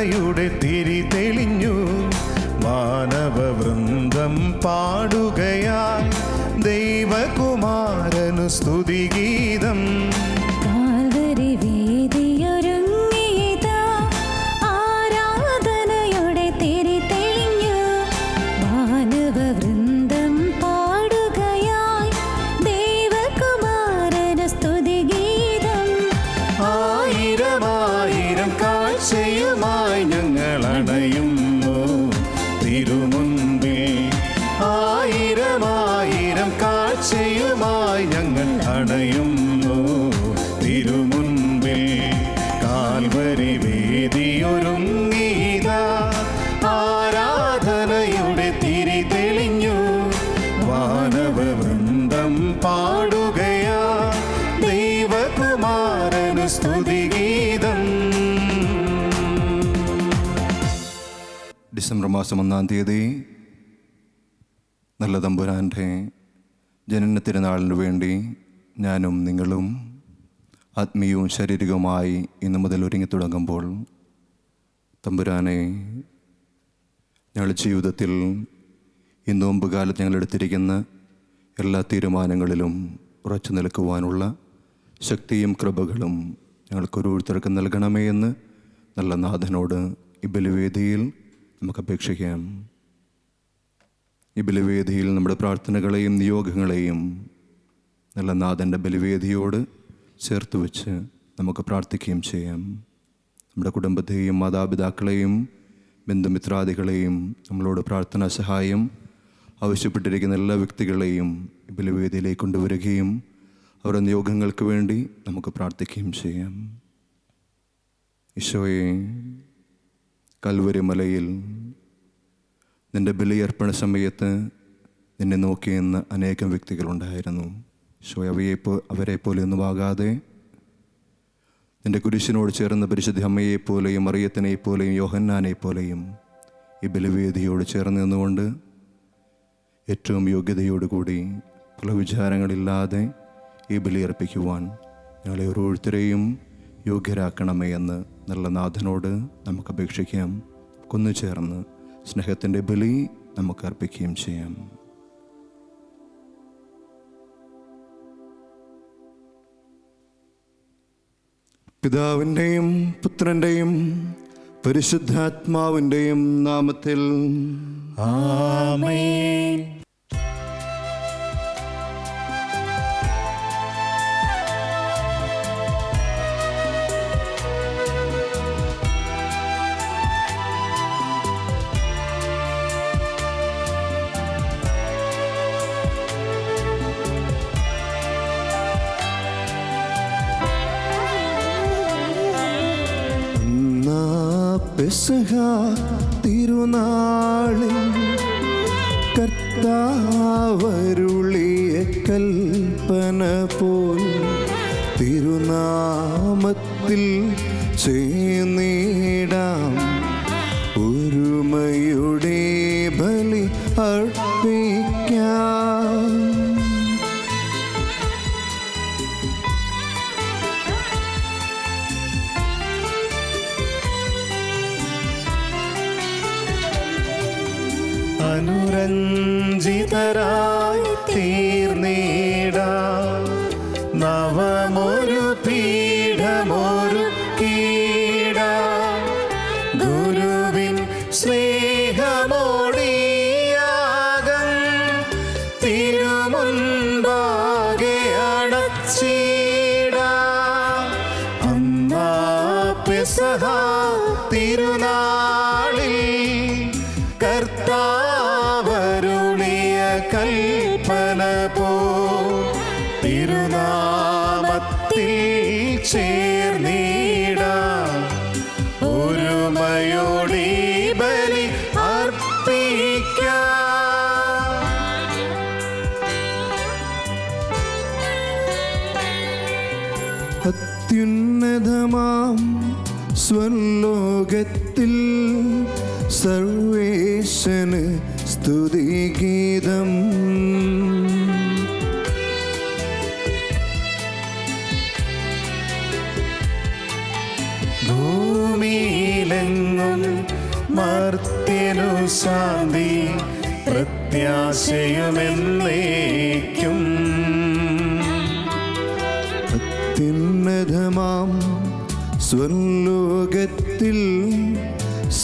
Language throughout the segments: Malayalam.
ആരാധനയുടെ തിരി തെളിഞ്ഞു. മാനവവൃന്ദം പാടുകയായി ദൈവകുമാരനു സ്തുതിഗീതം. കാഴ്ചയുമായി ഞങ്ങൾ അണയുന്നു തിരുമുൻപിൽ. ആയിരം ആയിരം കാഴ്ചയുമായി ഞങ്ങൾ അണയുന്നു തിരുമുൻപിൽ. കാൽവരി വേദിയൊരുങ്ങിയിതാ ആരാധനയുടെ തിരി തെളിഞ്ഞു. വാനവവൃന്ദം പാടുകയാ ദൈവകുമാരനു സ്തുതിഗീതം. ഡിസംബർ മാസം 1-ാം തീയതി നല്ല തമ്പുരാൻ്റെ ജനന തിരുനാളിന് വേണ്ടി ഞാനും നിങ്ങളും ആത്മീയവും ശാരീരികവുമായി ഇന്നു മുതൽ ഒരുങ്ങിത്തുടങ്ങുമ്പോൾ തമ്പുരാനെ, ഞങ്ങളുടെ ജീവിതത്തിൽ ഈ നോമ്പ് കാലത്ത് ഞങ്ങൾ എടുത്തിരിക്കുന്ന എല്ലാ തീരുമാനങ്ങളിലും ഉറച്ചു നിൽക്കുവാനുള്ള ശക്തിയും കൃപകളും ഞങ്ങൾക്ക് ഓരോരുത്തർക്കും നൽകണമേ എന്ന് നല്ല നാഥനോട് ഈ ബലിവേദിയിൽ നമുക്ക് അപേക്ഷിക്കാം. ഈ ബലിവേദിയിൽ നമ്മുടെ പ്രാർത്ഥനകളെയും നിയോഗങ്ങളെയും നല്ല നാഥൻ്റെ ബലിവേദിയോട് ചേർത്ത് വെച്ച് നമുക്ക് പ്രാർത്ഥിക്കുകയും ചെയ്യാം. നമ്മുടെ കുടുംബത്തെയും മാതാപിതാക്കളെയും ബന്ധുമിത്രാദികളെയും നമ്മളോട് പ്രാർത്ഥനാ സഹായം ആവശ്യപ്പെട്ടിരിക്കുന്ന എല്ലാ വ്യക്തികളെയും ഈ ബലിവേദിയിലേക്ക് കൊണ്ടുവരികയും അവരുടെ നിയോഗങ്ങൾക്ക് വേണ്ടി നമുക്ക് പ്രാർത്ഥിക്കുകയും ചെയ്യാം. ഈശോയെ, കൽവരി മലയിൽ നിൻ്റെ ബലിയർപ്പണ സമയത്ത് നിന്നെ നോക്കിയെന്ന് അനേകം വ്യക്തികളുണ്ടായിരുന്നു. ഈശോയെ, അവരെ പോലെ ഒന്നുമാകാതെ നിൻ്റെ കുരിശിനോട് ചേർന്ന് പരിശുദ്ധ അമ്മയെപ്പോലെയും മറിയത്തിനെപ്പോലെയും യോഹന്നാനെപ്പോലെയും ഈ ബലിവേദിയോട് ചേർന്ന് നിന്നുകൊണ്ട് ഏറ്റവും യോഗ്യതയോടുകൂടി പല വിചാരങ്ങളില്ലാതെ ഈ ബലിയർപ്പിക്കുവാൻ ഞങ്ങളെ ഓരോരുത്തരെയും യോഗ്യരാക്കണമേ എന്ന് നല്ല നാഥനോട് നമുക്ക് അപേക്ഷിക്കാം. കൊന്നു ചേർന്ന് സ്നേഹത്തിൻ്റെ ബലി നമുക്ക് അർപ്പിക്കുകയും ചെയ്യാം. പിതാവിൻ്റെയും പുത്രൻ്റെയും പരിശുദ്ധാത്മാവിൻ്റെയും നാമത്തിൽ ആമേൻ. പെസഹ തിരുനാളിൽ കർത്താവരുളിയ കൽപ്പന പോൽ തിരുനാമത്തിൽ ചേർന്നിടാം ഒരുമയുടെ ബലി അർപ്പിക്കാം. അനുരഞ്ജിതരായി തീർന്നിടാം നവമൊരു പീഠമൊരുക്കിടാം. ഗുരുവിൻ സ്നേഹമോടിയാകം തിരുമുൻപാകെ അടച്ചിടാം. അന്നാ പെസഹ തിരുനാളിൽ കർത്താവരുളിയ കൽപ്പന പോ തിരുനാമത്തിൽ ചേർന്നിടാം ഒരുമയോടി ബലി അർപ്പിക്കാം. അത്യുന്നതമാം സ്വർലോകത്തിൽ സർവേശന് സ്തുതിഗീതം. ഭൂമിയിലെങ്ങും മർത്യനു ശാന്തി പ്രത്യാശയുമെന്നേക്കും. അത്യുന്നതമാം സ്വർലോകത്തിൽ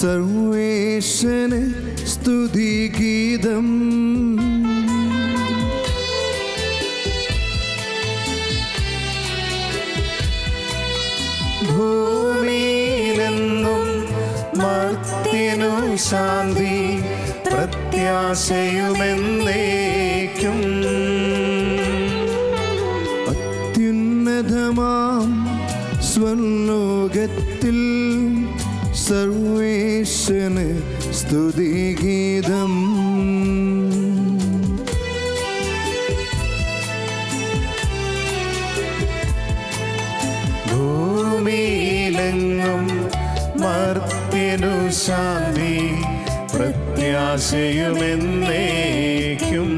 സർവേശന് സ്തുതിഗീതം. ഭൂമിയിലെന്നും മർത്യനു ശാന്തി പ്രത്യാശയുമെന്നേക്കും. അത്യുന്നതമാം സ്വർലോകത്തിൽ സർവേശന് സ്തുതിഗീതം. ഭൂമിയിലെങ്ങും മർത്യനു ശാന്തി പ്രത്യാശയുമെന്നേക്കും.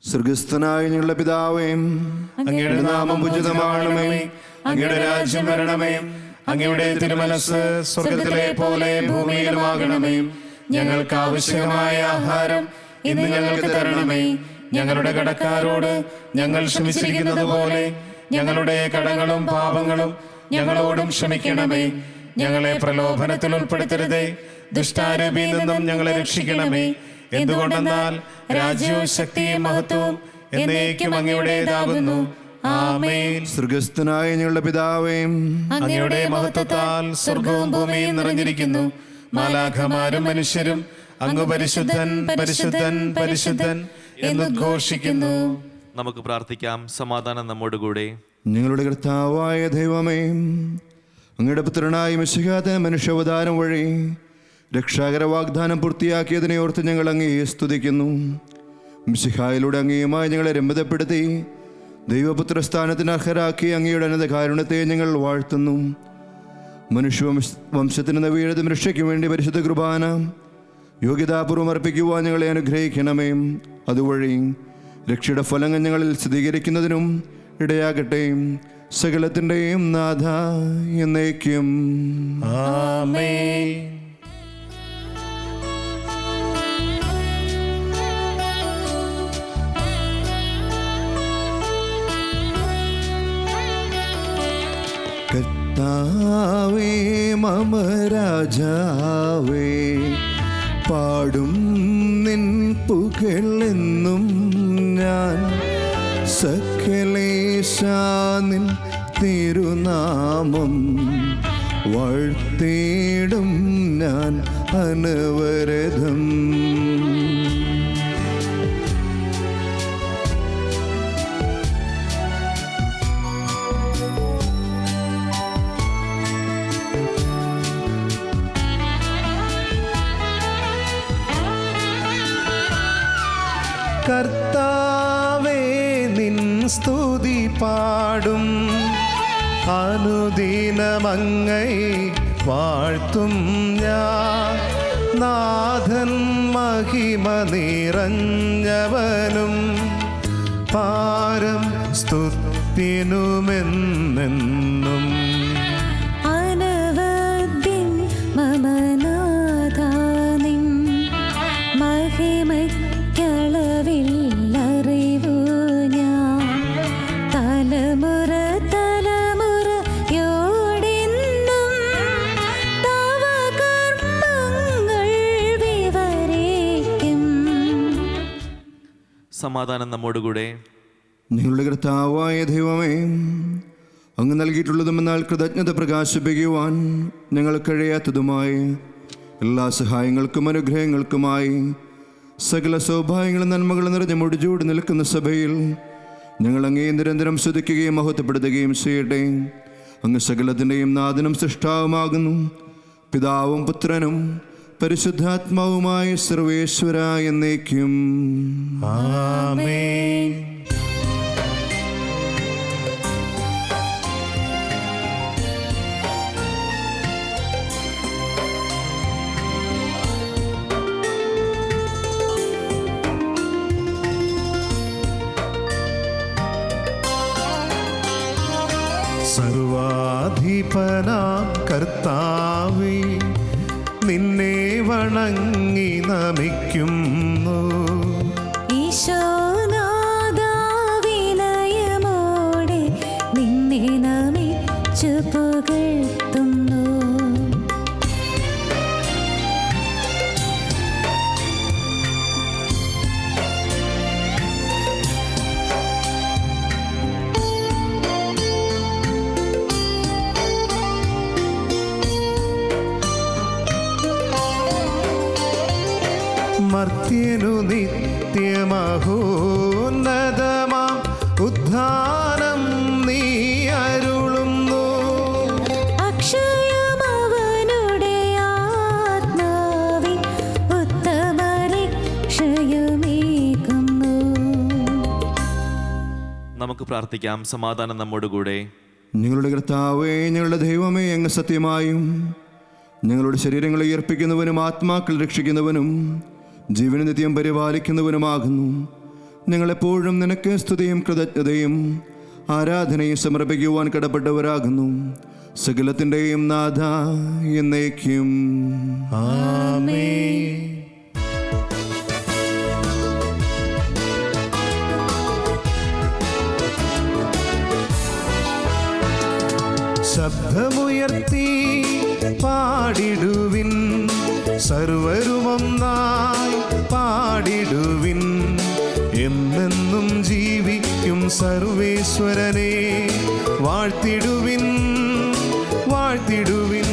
സ്വർഗസ്ഥനായ ഞങ്ങളുടെ പിതാവേ, അങ്ങയുടെ നാമം ഉചിതമാണമേ. അങ്ങയുടെ രാജ്യം വരണമേ. അങ്ങയുടെ തിരുമനസ്സ് സ്വർഗത്തിലെ പോലെ ഭൂമിയിലുമാകണമേ. ഞങ്ങൾക്ക് ആവശ്യമായ ആഹാരം ഇന്ന് ഞങ്ങൾക്ക് തരണമേ. ഞങ്ങളുടെ കടക്കാരോട് ഞങ്ങൾ ക്ഷമിച്ചിരിക്കുന്നത് പോലെ ഞങ്ങളുടെ കടങ്ങളും പാപങ്ങളും ഞങ്ങളോടും ക്ഷമിക്കണമേ. ഞങ്ങളെ പ്രലോഭനത്തിൽ ഉൾപ്പെടുത്തരുതേ, ദുഷ്ടാരൂപിയിൽ നിന്നും ഞങ്ങളെ രക്ഷിക്കണമേ. എന്തുകൊണ്ടെന്നാൽ രാജ്യവും ശക്തിയും മഹത്വവും എന്നേക്കും അങ്ങയുടേതാകുന്നു. ആമേൻ. സ്വർഗസ്ഥനായ ഞങ്ങളുടെ പിതാവേ, അങ്ങയുടെ മഹത്വത്താൽ സ്വർഗവും ഭൂമിയും നിറഞ്ഞിരിക്കുന്നു. മാലാഖമാരും മനുഷ്യരും അങ്ങ് പരിശുദ്ധൻ പരിശുദ്ധൻ പരിശുദ്ധൻ എന്ന് ഘോഷിക്കുന്നു. നമുക്ക് പ്രാർത്ഥിക്കാം. സമാധാനം നമ്മോടുകൂടെ. ഞങ്ങളുടെ കർത്താവായ ദൈവമേ, അങ്ങയുടെ പുത്രനായ മിശിഹാത മനുഷ്യാവതാരം വഴി രക്ഷാകര വാഗ്ദാനം പൂർത്തിയാക്കിയതിനെ ഓർത്ത് ഞങ്ങൾ അങ്ങയെ സ്തുതിക്കുന്നു. മിശിഹായിലൂടെ അങ്ങയുമായി ഞങ്ങളെ രമ്യതപ്പെടുത്തി ദൈവപുത്ര സ്ഥാനത്തിന് അർഹരാക്കി അങ്ങയുടെ അനന്ത കാരുണ്യത്തെ ഞങ്ങൾ വാഴ്ത്തുന്നു. മനുഷ്യവംശത്തിന് നവീനതയും രക്ഷയ്ക്ക് വേണ്ടി പരിശുദ്ധ കുർബാന യോഗ്യതാപൂർവം അർപ്പിക്കുവാൻ ഞങ്ങളെ അനുഗ്രഹിക്കണമേ. അതുവഴി രക്ഷയുടെ ഫലങ്ങൾ ഞങ്ങളിൽ സ്ഥിരീകരിക്കുന്നതിനും ഇടയാകട്ടെ. സകലത്തിൻ്റെയും നാഥ എന്നേക്കും ആമേൻ. കർത്താവേ മമ രാജാവേ, പാടും നിൻ പുകഴെന്നും ഞാൻ. സകലേശാ നിൻ തിരുനാമം വാഴ്ത്തിടും ഞാൻ അനവരതം. കർത്താവേ നിൻ സ്തുതി പാടും, അനുദിനമങ്ങൈ വാഴ്ത്തും ഞാൻ. നാഥൻ മഹിമ നിറഞ്ഞവനും പാരം സ്തുതിനുമെന്നെന്നും. അനവദ്യം മമനാഥാനിൻ മഹിമയ്ക്കളവില്ലറിവു ഞാൻ. തലമുറ തലമുറയോടെന്നും തവ കർമ്മങ്ങൾ വിവരിക്കും. സമാധാനം നമ്മോടുകൂടെ. ഞങ്ങളുടെ കർത്താവായ ദൈവമേ, അങ്ങ് നൽകിയിട്ടുള്ളതുമെന്നാൽ കൃതജ്ഞത പ്രകാശിപ്പിക്കുവാൻ ഞങ്ങൾ കഴിയാത്തതുമായി എല്ലാ സഹായങ്ങൾക്കും അനുഗ്രഹങ്ങൾക്കുമായി സകല സൗഭാഗ്യങ്ങളും നന്മകളും നിറഞ്ഞ മുടിചൂടി നിൽക്കുന്ന സഭയിൽ ഞങ്ങൾ അങ്ങേ നിരന്തരം സ്തുതിക്കുകയും മഹത്വപ്പെടുത്തുകയും ചെയ്യട്ടെ. അങ്ങ് സകലത്തിൻ്റെയും നാഥനും സൃഷ്ടാവുമാകുന്നു. പിതാവും പുത്രനും പരിശുദ്ധാത്മാവുമായ സർവേശ്വര എന്നേക്കും ആമേൻ. സർവാധിപനാം കർത്താവേ, നിന്നെ വണങ്ങി നമിക്കുന്നു. ഈശോനാഥാ, വിനയമോടെ നിന്നെ നമിച്ചു പുകഴ്ത്തുന്നു. മർത്യനു നിത്യമഹോന്നതമാം ഉദ്ധാനം നീ അരുളുന്നു. അക്ഷയമവനുടെ ആത്മാവിൻ ഉത്തമരക്ഷയുമേകുന്നു. നമുക്ക് പ്രാർത്ഥിക്കാം. സമാധാനം നമ്മോടുകൂടെ. ഞങ്ങളുടെ കർത്താവേ, ഞങ്ങളുടെ ദൈവമേ, അങ്ങ് സത്യമായും ഞങ്ങളുടെ ശരീരങ്ങളെ ഉയർപ്പിക്കുന്നവനും ആത്മാക്കൾ രക്ഷിക്കുന്നവനും ജീവന നിത്യം പരിപാലിക്കുന്നവനുമാകുന്നു. ഞങ്ങളെപ്പോഴും നിനക്ക് സ്തുതിയും കൃതജ്ഞതയും ആരാധനയും സമർപ്പിക്കുവാൻ കടപ്പെട്ടവരാകുന്നു. സകലത്തിൻ്റെയും നാഥ, എന്നേക്കും ആമേൻ. ശബ്ദമുയർത്തി പാടിടുവിൻ, സർവരുമൊന്നായി പാടിടുവിൻ. എന്നെന്നും ജീവിക്കും സർവേശ്വരനെ വാഴ്ത്തിടുവിൻ, വാഴ്ത്തിടുവിൻ.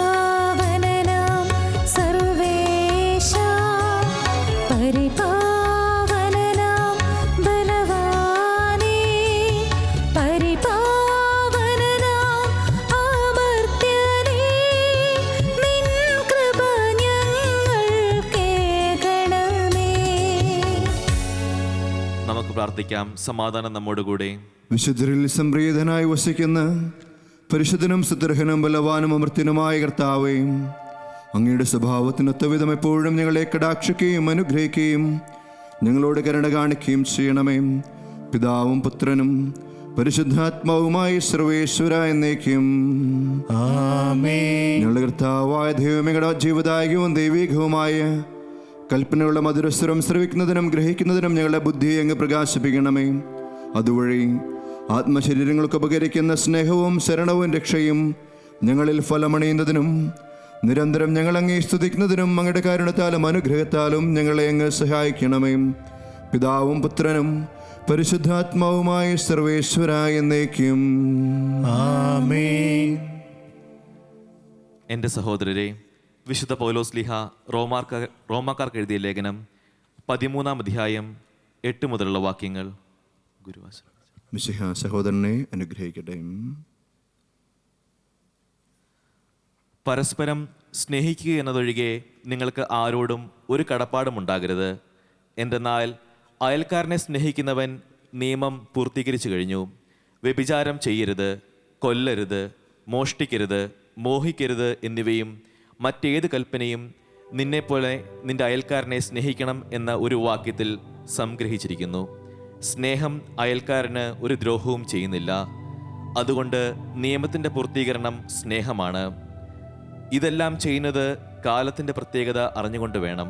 പരിപാവനനാം സർവേശാ, പരിപാവനനാം ബലവാനേ, പരിപാവനനാം അമർത്യനേ, നിൻ കൃപ ഞങ്ങൾക്കേകണമേ. നമുക്ക് പ്രാർത്ഥിക്കാം. സമാധാനം നമ്മോടുകൂടെ. വിശുദ്ധരിൽ സംപ്രീതനായി വസിക്കുന്ന പരിശുദ്ധനും സുദർഹനും ബലവാനും അമർത്യനുമായ കർത്താവേ, അങ്ങയുടെ സ്വഭാവത്തിനൊത്തവിധം എപ്പോഴും ഞങ്ങളെ കടാക്ഷിക്കുകയും അനുഗ്രഹിക്കുകയും ഞങ്ങളോട് കരുണ കാണിക്കുകയും ചെയ്യണമേ. പിതാവും പുത്രനും പരിശുദ്ധാത്മാവുമായി സർവേശ്വര എന്നേക്കും ആമേൻ. ഞങ്ങളുടെ കർത്താവായ ദൈവമേ, ജീവദായകവും ദൈവികവുമായ കൽപ്പനയുള്ള മധുരസ്വരം ശ്രവിക്കുന്നതിനും ഗ്രഹിക്കുന്നതിനും ഞങ്ങളുടെ ബുദ്ധിയെ അങ്ങ് പ്രകാശിപ്പിക്കണമേ. അതുവഴി ആത്മശരീരങ്ങൾക്ക് ഉപകരിക്കുന്ന സ്നേഹവും ശരണവും രക്ഷയും ഞങ്ങളിൽ ഫലമണിയുന്നതിനും നിരന്തരം ഞങ്ങൾ അങ്ങേ സ്തുതിക്കുന്നതിനും അങ്ങയുടെ കാരുണ്യത്താലും അനുഗ്രഹത്താലും ഞങ്ങളെ അങ്ങ് സഹായിക്കണമേ. പിതാവും പുത്രനും പരിശുദ്ധാത്മാവുമായ സർവേശ്വര എന്നേക്കും ആമേൻ. എൻ്റെ സഹോദരരെ, വിശുദ്ധ പൗലോസ് ലീഹ റോമാക്കാർക്ക് എഴുതിയ ലേഖനം 13-ാം അധ്യായം 8 മുതലുള്ള വാക്യങ്ങൾ. ഗുരുവാസനം. മിശിഹ സഹോദരനെ അനുഗ്രഹിക്കട്ടെ. പരസ്പരം സ്നേഹിക്കുക എന്നതൊഴികെ നിങ്ങൾക്ക് ആരോടും ഒരു കടപ്പാടും ഉണ്ടാകരുത്. എന്തെന്നാൽ അയൽക്കാരനെ സ്നേഹിക്കുന്നവൻ നിയമം പൂർത്തീകരിച്ചു കഴിഞ്ഞു. വ്യഭിചാരം ചെയ്യരുത്, കൊല്ലരുത്, മോഷ്ടിക്കരുത്, മോഹിക്കരുത് എന്നിവയും മറ്റേത് കൽപ്പനയും നിന്നെപ്പോലെ നിന്റെ അയൽക്കാരനെ സ്നേഹിക്കണം എന്ന ഒരു വാക്യത്തിൽ സംഗ്രഹിച്ചിരിക്കുന്നു. സ്നേഹം അയൽക്കാരന് ഒരു ദ്രോഹവും ചെയ്യുന്നില്ല. അതുകൊണ്ട് നിയമത്തിൻ്റെ പൂർത്തീകരണം സ്നേഹമാണ്. ഇതെല്ലാം ചെയ്യുന്നത് കാലത്തിൻ്റെ പ്രത്യേകത അറിഞ്ഞുകൊണ്ട് വേണം.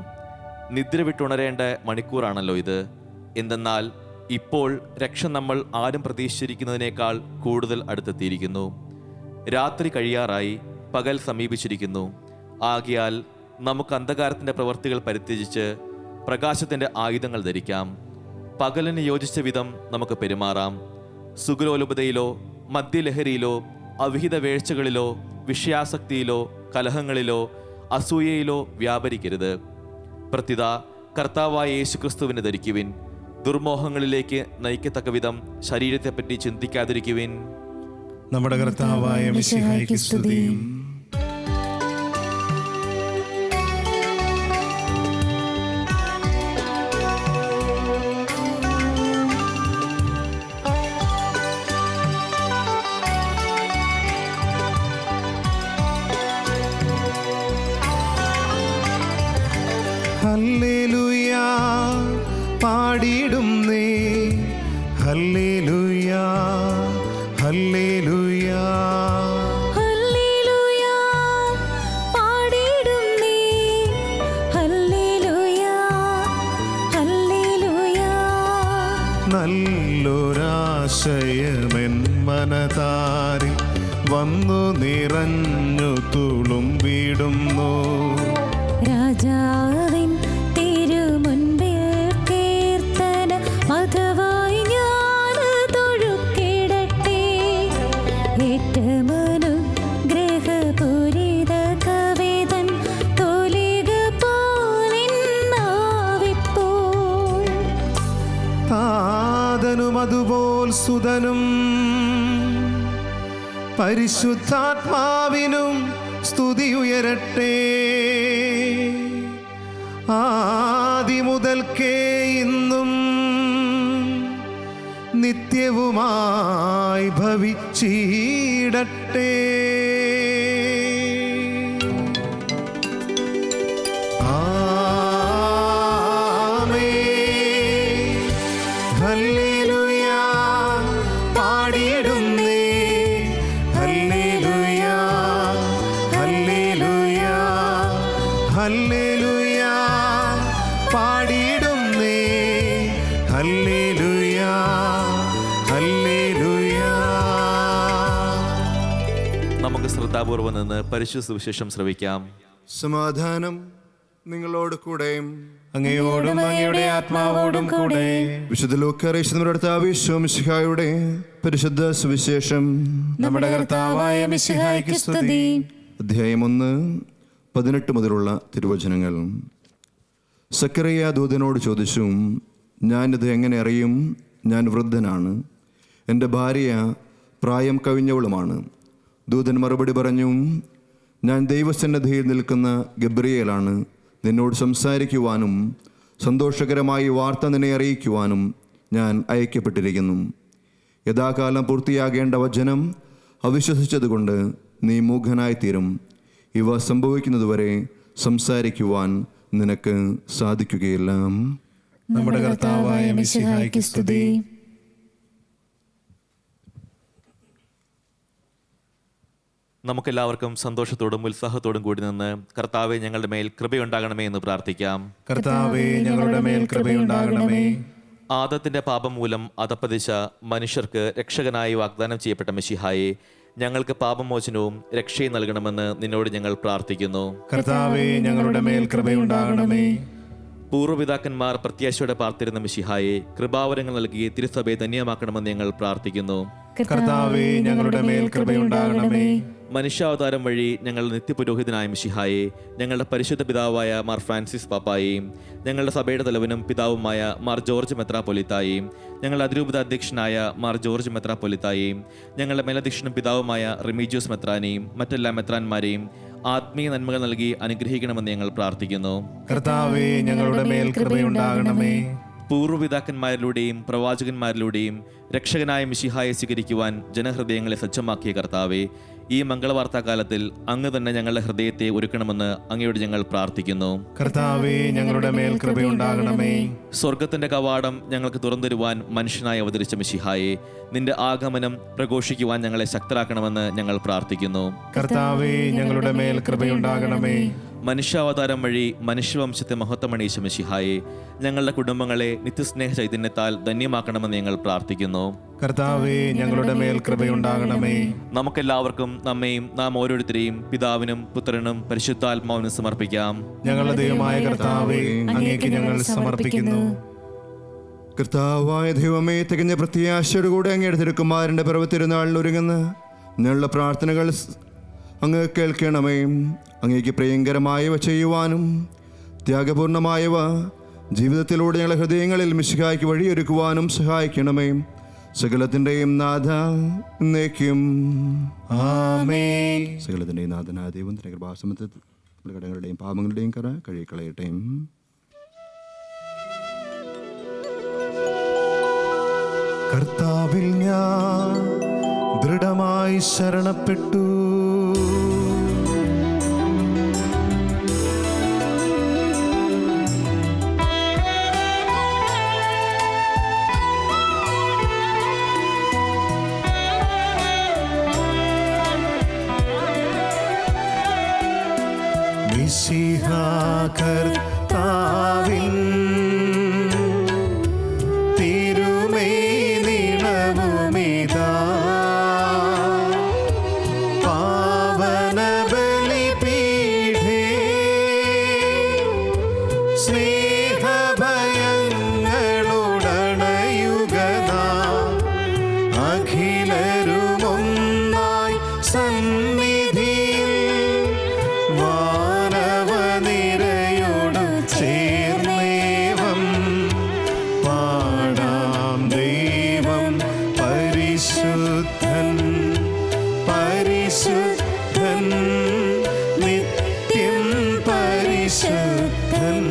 നിദ്ര വിട്ടുണരേണ്ട മണിക്കൂറാണല്ലോ ഇത്. എന്തെന്നാൽ ഇപ്പോൾ രക്ഷ നമ്മൾ ആരും പ്രതീക്ഷിച്ചിരിക്കുന്നതിനേക്കാൾ കൂടുതൽ അടുത്തെത്തിയിരിക്കുന്നു. രാത്രി കഴിയാറായി, പകൽ സമീപിച്ചിരിക്കുന്നു. ആകയാൽ നമുക്ക് അന്ധകാരത്തിൻ്റെ പ്രവൃത്തികൾ പരിത്യജിച്ച് പ്രകാശത്തിൻ്റെ ആയുധങ്ങൾ ധരിക്കാം. പകലിന് യോജിച്ച വിധം നമുക്ക് പെരുമാറാം. സുഗലോലുപതയിലോ മദ്യലഹരിയിലോ അവിഹിത വേഴ്ചകളിലോ വിഷയാസക്തിയിലോ കലഹങ്ങളിലോ അസൂയയിലോ വ്യാപരിക്കരുത്. പ്രത്യുത കർത്താവായ യേശുക്രിസ്തുവിനെ ധരിക്കുവിൻ. ദുർമോഹങ്ങളിലേക്ക് നയിക്കത്തക്ക വിധം ശരീരത്തെപ്പറ്റി ചിന്തിക്കാതിരിക്കുവിൻ. നമ്മുടെ കർത്താവായ മിശിഹായ്ക്ക് സ്തുതി. ഹല്ലേലൂയ പാടിടുന്നേ, ഹല്ലേലൂയ ഹല്ലേലൂയ. ഹല്ലേലൂയ പാടിടുന്നേ, ഹല്ലേലൂയ ഹല്ലേലൂയ. നല്ലൊരാശയമെൻ മനതാരിൽ വന്നു നിറഞ്ഞു തുളുമ്പിടുന്നു. രാജാവിൻ തിരുമുൻപിൽ കീർത്തന മധുവായി ഞാൻ തൊഴുക്കിടട്ടെ. ഏറ്റമനുഗ്രഹപൂരിത കവിതൻ തോലിക പോലെന്നാവിപ്പോൾ. താതനും അതുപോൽ സുതനും പരിശുദ്ധാത്മാവിനും സ്തുതിയുയരട്ടെ. ആദിമുതൽക്കേ ഇന്നും നിത്യവുമായി ഭവിച്ചിടട്ടെ. ആമേൻ. ഹല്ലേലൂയ പാടിടുന്നേ, ഹല്ലേലൂയ ഹല്ലേലൂയ ഹല്ലേലൂയ പാടിടുന്നേ, ഹല്ലേലൂയ ഹല്ലേലൂയ. നമുക്ക് ശ്രദ്ധാപൂർവം നിന്ന് പരിശുദ്ധ സുവിശേഷം ശ്രവിക്കാം. സമാധാനം നിങ്ങളോട് കൂടെ. അങ്ങയോടും അങ്ങയുടെ ആത്മാവോടും കൂടെ. വിശുദ്ധ ലൂക്കായുടെ പരിശുദ്ധ സുവിശേഷം. നമ്മുടെ കർത്താവായ മിശിഹായ്ക്ക് സ്തുതി. അധ്യായം 1, 18 മുതലുള്ള തിരുവചനങ്ങൾ. സക്കറിയ ദൂതനോട് ചോദിച്ചു, ഞാനിത് എങ്ങനെ അറിയും? ഞാൻ വൃദ്ധനാണ്, എൻ്റെ ഭാര്യ പ്രായം കവിഞ്ഞവളുമാണ്. ദൂതൻ മറുപടി പറഞ്ഞു, ഞാൻ ദൈവസന്നിധിയിൽ നിൽക്കുന്ന ഗബ്രിയേലാണ്. നിന്നോട് സംസാരിക്കുവാനും സന്തോഷകരമായി വാർത്ത നിന്നെ അറിയിക്കുവാനും ഞാൻ അയക്കപ്പെട്ടിരിക്കുന്നു. യഥാകാലം പൂർത്തിയാകേണ്ട വചനം അവിശ്വസിച്ചതുകൊണ്ട് നീ മൂഢനായിത്തീരും. ഇവ സംഭവിക്കുന്നതുവരെ സംസാരിക്കുവാൻ നിനക്ക് സാധിക്കുകയില്ല. നമ്മുടെ കർത്താവായ മിശിഹായ്ക്ക് സ്തുതി. നമുക്കെല്ലാവർക്കും സന്തോഷത്തോടും ഉത്സാഹത്തോടും കൂടി നിന്ന് കർത്താവെ ഞങ്ങളുടെ മേൽ കൃപയുണ്ടാകണമേ എന്ന് പ്രാർത്ഥിക്കാം. കർത്താവേ ഞങ്ങളുടെ മേൽ കൃപയുണ്ടാകണമേ. ആദത്തിന്റെ പാപം മൂലം അധപ്പതിച്ച മനുഷ്യർക്ക് രക്ഷകനായി വാഗ്ദാനം ചെയ്യപ്പെട്ട മിശിഹായെ, ഞങ്ങൾക്ക് പാപമോചനവും രക്ഷയും നൽകണമെന്ന് നിന്നോട് ഞങ്ങൾ പ്രാർത്ഥിക്കുന്നു. കർത്താവേ ഞങ്ങളുടെ മേൽ കൃപയുണ്ടാകണമേ. പൂർവ്വപിതാക്കന്മാർ പ്രത്യാശയോടെ പാർത്തിരുന്ന മിശിഹായെ കൃപാവരങ്ങൾ നൽകി തിരുസഭയെ ധന്യമാക്കണമെന്ന് ഞങ്ങൾ പ്രാർത്ഥിക്കുന്നു. കർത്താവേ ഞങ്ങളുടെ മേൽ കൃപയുണ്ടാകണമേ. മനുഷ്യാവതാരം വഴി ഞങ്ങളുടെ നിത്യപുരോഹിതനായ മിശിഹായെ, ഞങ്ങളുടെ പരിശുദ്ധ പിതാവായ മാർ ഫ്രാൻസിസ് പാപ്പായെയും ഞങ്ങളുടെ സഭയുടെ തലവനും പിതാവുമായ മാർ ജോർജ് മെത്രാപ്പൊലിത്തായെയും ഞങ്ങളുടെ അതിരൂപത അധ്യക്ഷനായ മാർ ജോർജ് മെത്രാപ്പൊലിത്തായെയും ഞങ്ങളുടെ മേലധ്യക്ഷനും പിതാവുമായ റിമീജിയോസ് മെത്രാനെയും മറ്റെല്ലാ മെത്രാന്മാരെയും ആത്മീയ നന്മകൾ നൽകി അനുഗ്രഹിക്കണമെന്ന് ഞങ്ങൾ പ്രാർത്ഥിക്കുന്നു. കർത്താവേ ഞങ്ങളുടെ മേൽ കൃപയുണ്ടാകണമേ. പൂർവ്വപിതാക്കന്മാരിലൂടെയും പ്രവാചകന്മാരിലൂടെയും രക്ഷകനായ മിശിഹായെ സ്വീകരിക്കുവാൻ ജനഹൃദയങ്ങളെ സജ്ജമാക്കിയ കർത്താവെ, ഈ മംഗളവാർത്താകാലത്തിൽ അങ്ങ് തന്നെ ഞങ്ങളുടെ ഹൃദയത്തെ ഒരുക്കണമെന്ന് അങ്ങയോട് ഞങ്ങൾ പ്രാർത്ഥിക്കുന്നു. കർത്താവേ ഞങ്ങളുടെ മേൽ കൃപയുണ്ടാകണമേ. സ്വർഗത്തിന്റെ കവാടം ഞങ്ങൾക്ക് തുറന്നുതരുവാൻ മനുഷ്യനായി അവതരിച്ച മിശിഹായെ, നിന്റെ ആഗമനം പ്രഘോഷിക്കുവാൻ ഞങ്ങളെ ശക്തരാക്കണമെന്ന് ഞങ്ങൾ പ്രാർത്ഥിക്കുന്നു. കർത്താവേ ഞങ്ങളുടെ മേൽ കൃപയുണ്ടാകണമേ. മനുഷ്യാവതാരം വഴി മനുഷ്യവംശത്തെ മഹത്വമണിയിച്ച മിശിഹായെ, ഞങ്ങളുടെ കുടുംബങ്ങളെ നിത്യസ്നേഹ ചൈതന്യത്താൽ ധന്യമാക്കണമെന്ന് ഞങ്ങൾ പ്രാർത്ഥിക്കുന്നു. കർത്താവേ ഞങ്ങളുടെ മേൽ കൃപയുണ്ടാകണമേ. നമുക്കെല്ലാവർക്കും നമ്മെയും നാം ഓരോരുത്തരെയും പിതാവിനും പുത്രനും പരിശുദ്ധാത്മാവിനും സമർപ്പിക്കാം. ഞങ്ങളുടെ ദൈവമായ കർത്താവേ അങ്ങേക്ക് ഞങ്ങൾ സമർപ്പിക്കുന്നു. കർത്താവായ ദൈവമേ, തികഞ്ഞ പ്രത്യാശയോടുകൂടെ അങ്ങയുടെ തിരുക്കുമാരൻ്റെ പിറവത്തിരുന്നാളിൽ ഒരുങ്ങുന്ന ഞങ്ങളുടെ പ്രാർത്ഥനകൾ അങ്ങ് കേൾക്കണമേ. അങ്ങേക്ക് പ്രിയങ്കരമായവ ചെയ്യുവാനും ത്യാഗപൂർണമായവ ജീവിതത്തിലൂടെ ഞങ്ങളുടെ ഹൃദയങ്ങളിൽ മിശിഹായ്ക്ക് വഴിയൊരുക്കുവാനും സഹായിക്കണമേ. സകലത്തിൻ്റെയും നാഥ എന്നേക്കും ആമേൻ. സകലത്തിൻ്റെയും നാഥനായ ദൈവം തന്റെ കൃപാസനത്തിൽ നമ്മുടെ കടങ്ങളുടെയും പാപങ്ങളുടെയും കറ കഴുകിക്കളയട്ടെ. കർത്താവിൽ ഞാൻ ദൃഢമായി ശരണപ്പെട്ടു. മിശിഹാ കർത്താവിൻ തിരുമേനിളവുമിതാ പാവന ബലിപീഠേ സ്നേഹഭയങ്ങളുടണയുഗതാ അഖിലരുമൊന്നായി സന്നിധിയിൽ വാനവനിരയോടു ചേർന്നേവം പാടാം ദൈവം പരിശുദ്ധൻ പരിശുദ്ധൻ നിത്യം പരിശുദ്ധൻ.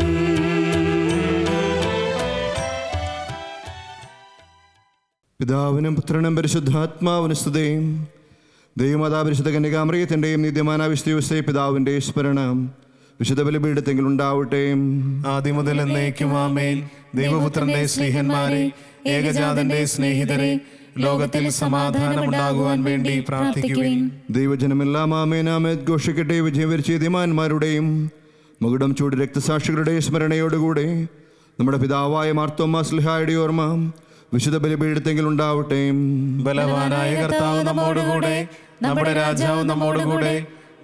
പിതാവിനും പുത്രനും പരിശുദ്ധാത്മാവിനും സ്തുതി. ദൈവമാതാ പരിശുദ്ധ കന്യകാമറിയത്തിൻ്റെയും നിത്യമാന വിശുദ്ധ പിതാവിൻ്റെ സ്മരണം വിശുദ്ധ ബലിപീഠത്തെങ്കിൽ ഉണ്ടാവട്ടെ. ആദ്യം മുതൽ എന്നേക്കും ആമേൻ. ദൈവപുത്രന്റെ സ്നേഹന്മാരെ, ഏകജാതന്റെ സ്നേഹിതരെ, ലോകത്തിൽ സമാധാനമുണ്ടാകുവാൻ വേണ്ടി പ്രാർത്ഥിക്കുവിൻ. ദൈവജനമെല്ലാം ആമേൻ ആമേൻ ഘോഷിക്കട്ടെ. വിജയം വരിച്ച യതിമാന്മാരുടെയും മകുടം ചൂട് രക്തസാക്ഷികളുടെ സ്മരണയോടുകൂടെ നമ്മുടെ പിതാവായ മാർത്തോമാ ശ്ലീഹായുടെ ഓർമ്മ വിശുദ്ധ ബലിപീഠത്തെങ്കിൽ ഉണ്ടാവട്ടെ. ബലവാനായ കർത്താവ് നമ്മോടുകൂടെ, നമ്മുടെ രാജാവ് നമ്മോടുകൂടെ,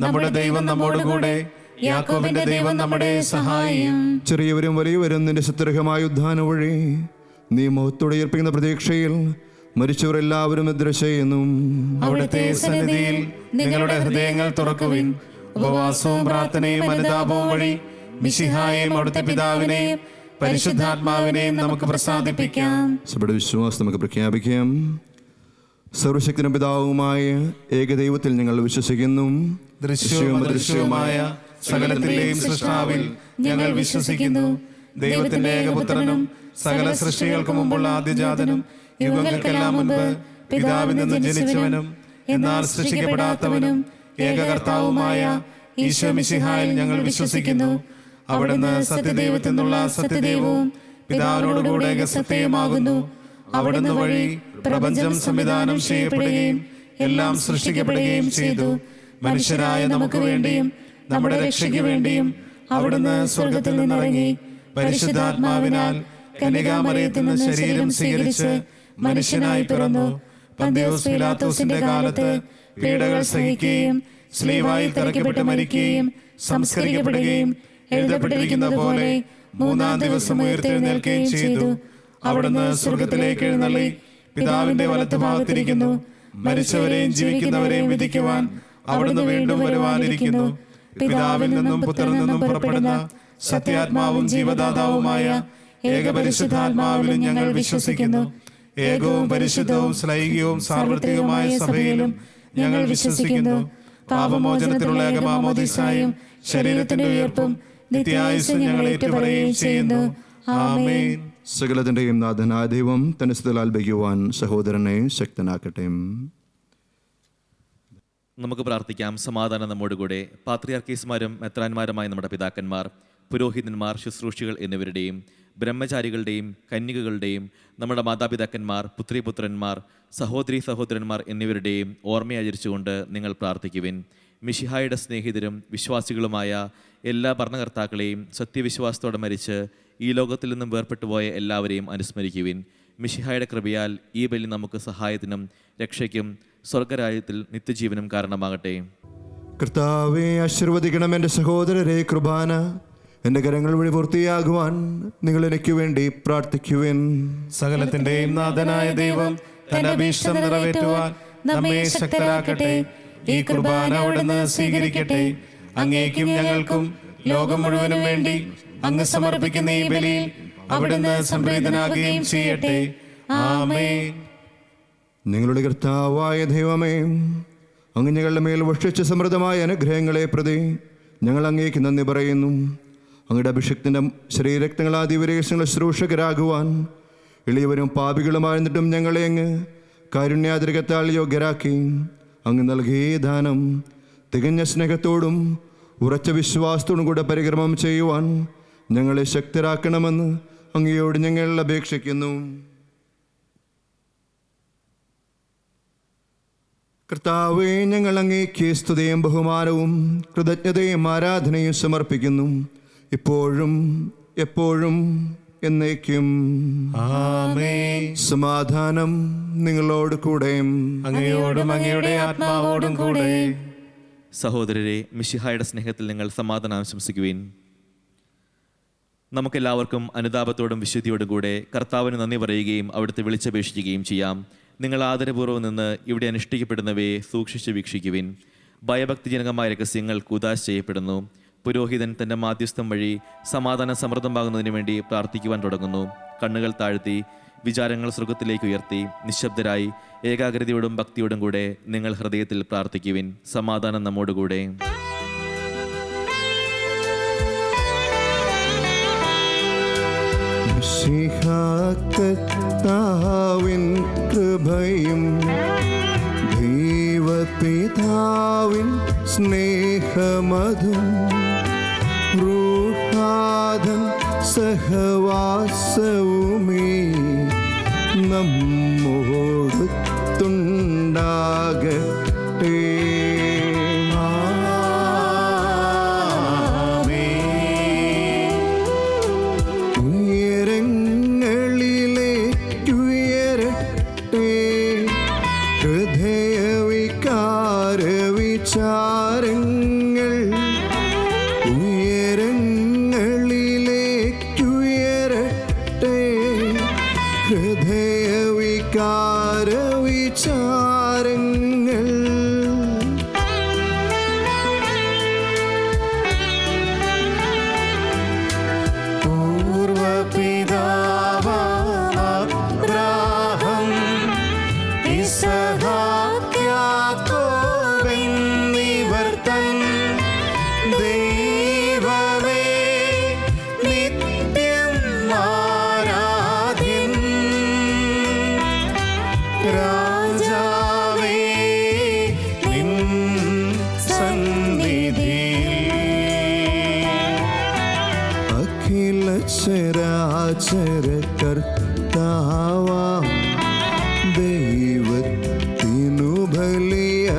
നമ്മുടെ ദൈവം നമ്മോടുകൂടെ, യാക്കോബിന്റെ ദൈവം നമ്മുടെ സഹായം. ചെറിയവരും വലിയവരും നിന്റെ സുത്യർഹമായ ഉദ്ധാനം വഴി നീ മുഖത്തോടെ ഏർപ്പിക്കുന്ന പ്രതീക്ഷയിൽ മരിച്ചവരെല്ലാവരും നിദ്ര ചെയ്യുന്നു. അവിടുത്തെ സന്നിധിയിൽ നിങ്ങളുടെ ഹൃദയങ്ങൾ തുറക്കുവിൻ. ഉപവാസവും പ്രാർത്ഥനയും അനുതാപവും വഴി മിശിഹായെയും അവിടുത്തെ പിതാവിനെയും പരിശുദ്ധാത്മാവിനെയും നമുക്ക് പ്രസാദിപ്പിക്കാം. സഭയുടെ വിശ്വാസം നമുക്ക് പ്രഖ്യാപിക്കാം. സർവശക്തനും പിതാവുമായ ഏകദൈവത്തിൽ ഞങ്ങൾ വിശ്വസിക്കുന്നു. ദൃശ്യവും അദൃശ്യവുമായ സകലത്തിന്റെയും സൃഷ്ടാവിൽ ഞങ്ങൾ വിശ്വസിക്കുന്നു. ദൈവത്തിന്റെ ഏകപുത്രനും സകല സൃഷ്ടികൾക്ക് മുമ്പുള്ള ആദ്യജാതനും യുഗങ്ങൾക്കെല്ലാം മുൻപ് പിതാവിൽ നിന്ന് ജനിച്ചവനും എന്നാൽ സൃഷ്ടിക്കപ്പെടാത്തവനും ഏകകർത്താവുമായ ഈശോ മിശിഹായിൽ ഞങ്ങൾ വിശ്വസിക്കുന്നു. അവിടുന്ന് സത്യദൈവത്തിൽ നിന്നുള്ള സത്യദൈവവും പിതാവിനോടുകൂടെ ഏകസത്യമാകുന്നു. അവിടുന്ന് വഴി പ്രപഞ്ചം സംവിധാനം ചെയ്യപ്പെടുകയും എല്ലാം സൃഷ്ടിക്കപ്പെടുകയും ചെയ്തു. മനുഷ്യരായ നമുക്ക് വേണ്ടിയും നമ്മുടെ രക്ഷയ്ക്ക് വേണ്ടിയും അവിടുന്ന് സ്വർഗത്തിൽ നിന്നിറങ്ങി പരിശുദ്ധാത്മാവിനാൽ കന്യകാമറിയത്തിൽ നിന്ന് ശരീരം സ്വീകരിച്ച് മനുഷ്യനായി പിറന്നു. പന്തിയോസ് പീലാത്തോസിന്റെ കാലത്ത് പീഡകൾ സഹിക്കുകയും സ്ലീവായിൽ തറയ്ക്കപ്പെട്ട് മരിക്കുകയും സംസ്കരിക്കപ്പെടുകയും എഴുതപ്പെട്ടിരിക്കുന്ന പോലെ മൂന്നാം ദിവസം ഉയർത്തെഴുന്നേൽക്കുകയും ചെയ്തു. അവിടുന്ന് സ്വർഗത്തിലേക്ക് എഴുന്നള്ളി പിതാവിന്റെ വലത്തുഭാഗത്തിരിക്കുന്നു. മരിച്ചവരെയും ജീവിക്കുന്നവരെയും വിധിക്കുവാൻ അവിടുന്ന് വീണ്ടും വരുവാനിരിക്കുന്നു. പിതാവിൽ നിന്നും പുത്രനിൽ നിന്നും പുറപ്പെടുന്ന സത്യാത്മാവും ജീവദാതാവുമായ ഏകപരിശുദ്ധാത്മാവിലും ഞങ്ങൾ വിശ്വസിക്കുന്നു. ഏകവും പരിശുദ്ധവും ശ്ലൈഹികവും സാർവത്രികവുമായ സഭയിലും ഞങ്ങൾ വിശ്വസിക്കുന്നു. പാപമോചനത്തിനുള്ള ഏകമാമോദീസായും ശരീരത്തിന്റെ ഉയർപ്പും നിത്യായുസ്സും ഞങ്ങൾ ഏറ്റുപറയുകയും ചെയ്യുന്നു. ആമേൻ. സകലത്തിന്റെയും നാഥനായ ദൈവം തന്റെ സ്ഥലാൽ ബഹിക്കുവാൻ സഹോദരനെ ശക്തനാക്കട്ടെ. നമുക്ക് പ്രാർത്ഥിക്കാം. സമാധാനം നമ്മോടുകൂടെ. പാത്രിയാർക്കീസ്മാരും മെത്രാന്മാരുമായ നമ്മുടെ പിതാക്കന്മാർ, പുരോഹിതന്മാർ, ശുശ്രൂഷികൾ എന്നിവരുടെയും ബ്രഹ്മചാരികളുടെയും കന്യകകളുടെയും നമ്മുടെ മാതാപിതാക്കന്മാർ, പുത്രിപുത്രന്മാർ, സഹോദരീ സഹോദരന്മാർ എന്നിവരുടെയും ഓർമ്മയാചരിച്ചുകൊണ്ട് നിങ്ങൾ പ്രാർത്ഥിക്കുവിൻ. മിശിഹായുടെ സ്നേഹിതരും വിശ്വാസികളുമായ എല്ലാ ഭരണകർത്താക്കളെയും സത്യവിശ്വാസത്തോടെ മരിച്ച് ഈ ലോകത്തിൽ നിന്നും വേർപെട്ടുപോയ എല്ലാവരെയും അനുസ്മരിക്കുവിൻ. മിശിഹായുടെ കൃപയാൽ ഈ ബലി നമുക്ക് സഹായത്തിനും രക്ഷയ്ക്കും സ്വർഗരാജ്യത്തിൽ നിത്യജീവനും കാരണമാകട്ടെ. കർത്താവെ, ആശീർവദിക്കണം എൻ്റെ സഹോദരരെ. കുർബാന എൻ്റെ കരങ്ങൾ വഴി പൂർത്തിയാകുവാൻ നിങ്ങൾ എനിക്ക് വേണ്ടി പ്രാർത്ഥിക്കുവിൻ. സകലത്തിന്റെയും നാഥനായ ദൈവം തന്റെ അഭീഷ്ടം നിറവേറ്റുവാൻ നമ്മെ ശക്തരാക്കട്ടെ. ഈ കുർബാന അവിടുന്ന് സ്വീകരിക്കട്ടെ. അങ്ങേക്കും ഞങ്ങൾക്കും ലോകം മുഴുവനും വേണ്ടി അങ്ങ് സമർപ്പിക്കുന്ന ഈ ബലിയിൽ അവിടുന്ന് സംപ്രീതനാകുകയും ചെയ്യട്ടെ. ആമേൻ. നിങ്ങളുടെ കർത്താവായ ദൈവമേ, അങ്ങ് ഞങ്ങളുടെ മേൽ വർഷിച്ച സമൃദ്ധമായ അനുഗ്രഹങ്ങളെ പ്രതി ഞങ്ങൾ അങ്ങേക്ക് നന്ദി പറയുന്നു. അങ്ങയുടെ അഭിഷക്തിൻ്റെ ശരീരരക്തങ്ങളാദിവരേശങ്ങളുടെ ശുശ്രൂഷകരാകുവാൻ എളിയവരും പാപികളുമായിരുന്നിട്ടും ഞങ്ങളെ അങ്ങ് കാരുണ്യാതിരകത്താൽ യോഗ്യരാക്കി. അങ്ങ് നൽകിയ ദാനം തികഞ്ഞ സ്നേഹത്തോടും ഉറച്ച വിശ്വാസത്തോടും കൂടെ പരിക്രമം ചെയ്യുവാൻ ഞങ്ങളെ ശക്തരാക്കണമെന്ന് അങ്ങയോട് ഞങ്ങൾ അപേക്ഷിക്കുന്നു. കർത്താവേ, ഞങ്ങൾ അങ്ങേക്ക് സ്തുതിയും ബഹുമാനവും കൃതജ്ഞതയും ആരാധനയും സമർപ്പിക്കുന്നു, ഇപ്പോഴും എപ്പോഴും എന്നേക്കും. ആമേൻ. സമാധാനം നിങ്ങളോട് കൂടെ. അങ്ങയോടും അങ്ങയുടെ ആത്മാവോടും കൂടെ. സഹോദരരെ, മിശിഹായുടെ സ്നേഹത്തിൽ നിങ്ങൾ സമാധാനം ആശംസിക്കുവിൻ. നമുക്കെല്ലാവർക്കും അനുതാപത്തോടും വിശുദ്ധിയോടും കൂടെ കർത്താവിന് നന്ദി പറയുകയും അവിടുത്തെ വിളിച്ചപേക്ഷിക്കുകയും ചെയ്യാം. നിങ്ങൾ ആദരപൂർവ്വം നിന്ന് ഇവിടെ അനുഷ്ഠിക്കപ്പെടുന്നവയെ സൂക്ഷിച്ച് വീക്ഷിക്കുവിൻ. ഭയഭക്തിജനകമായ രഹസ്യങ്ങൾ കൂദാശ ചെയ്യപ്പെടുന്നു. പുരോഹിതൻ തൻ്റെ മാധ്യസ്ഥം വഴി സമാധാനം സമൃദ്ധമാകുന്നതിന് വേണ്ടി പ്രാർത്ഥിക്കുവാൻ തുടങ്ങുന്നു. കണ്ണുകൾ താഴ്ത്തി വിചാരങ്ങൾ സ്വർഗത്തിലേക്ക് ഉയർത്തി നിശബ്ദരായി ഏകാഗ്രതയോടും ഭക്തിയോടും കൂടെ നിങ്ങൾ ഹൃദയത്തിൽ പ്രാർത്ഥിക്കുവിൻ. സമാധാനം നമ്മോടുകൂടെ. കർത്താവിൻ കൃപയും ദൈവപിതാവിൻ സ്നേഹമതും റൂഹാദൻ സഹവാസവുമേ നമ്മോടൊത്തുണ്ടാകട്ടെ. വിചാരങ്ങൾ ഉയരങ്ങളിലേക്കുയരട്ടെ. ഹൃദയവികാര വിചാരങ്ങൾ പൂർവപിതാവാം ഇസഹാക്ക് യാക്കോബ് എന്നിവർ തൻ ദൈവമേ നിത്യം ആരാധ്യൻ. രാജാവേ നിൻ സന്നിധിയിൽ അഖില ചരാചര കർത്താവാം ദൈവത്തിനു ബലിയർപ്പിപ്പൂ.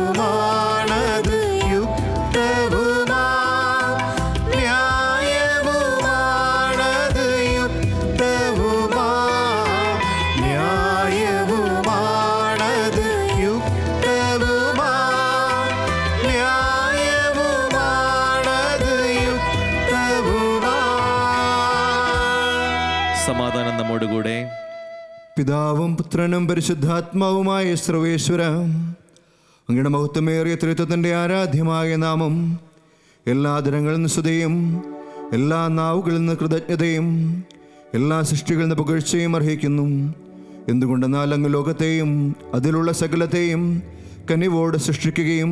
ന്യായവുമാണത് യുക്തവുമാ, ന്യായവുമാണത് യുക്തവുമാ, ന്യായവുമാണത് യുക്തവുമാ, ന്യായവുമാണത് യുക്തവുമാ. സമാധാനം നമ്മോടുകൂടെ. പിതാവും പുത്രനും പരിശുദ്ധാത്മാവുമായ സർവേശ്വര, അങ്ങയുടെ മഹത്വമേറിയ ത്രിത്വത്തിൻ്റെ ആരാധ്യമായ നാമം എല്ലാ ദിനങ്ങളിൽ നിന്ന് സ്തുതിയും എല്ലാ നാവുകളിൽ നിന്ന് കൃതജ്ഞതയും എല്ലാ സൃഷ്ടികളിൽ നിന്ന് പുകഴ്ചയും അർഹിക്കുന്നു. എന്തുകൊണ്ടെന്നാൽ അങ്ങ് ലോകത്തെയും അതിലുള്ള സകലത്തെയും കനിവോട് സൃഷ്ടിക്കുകയും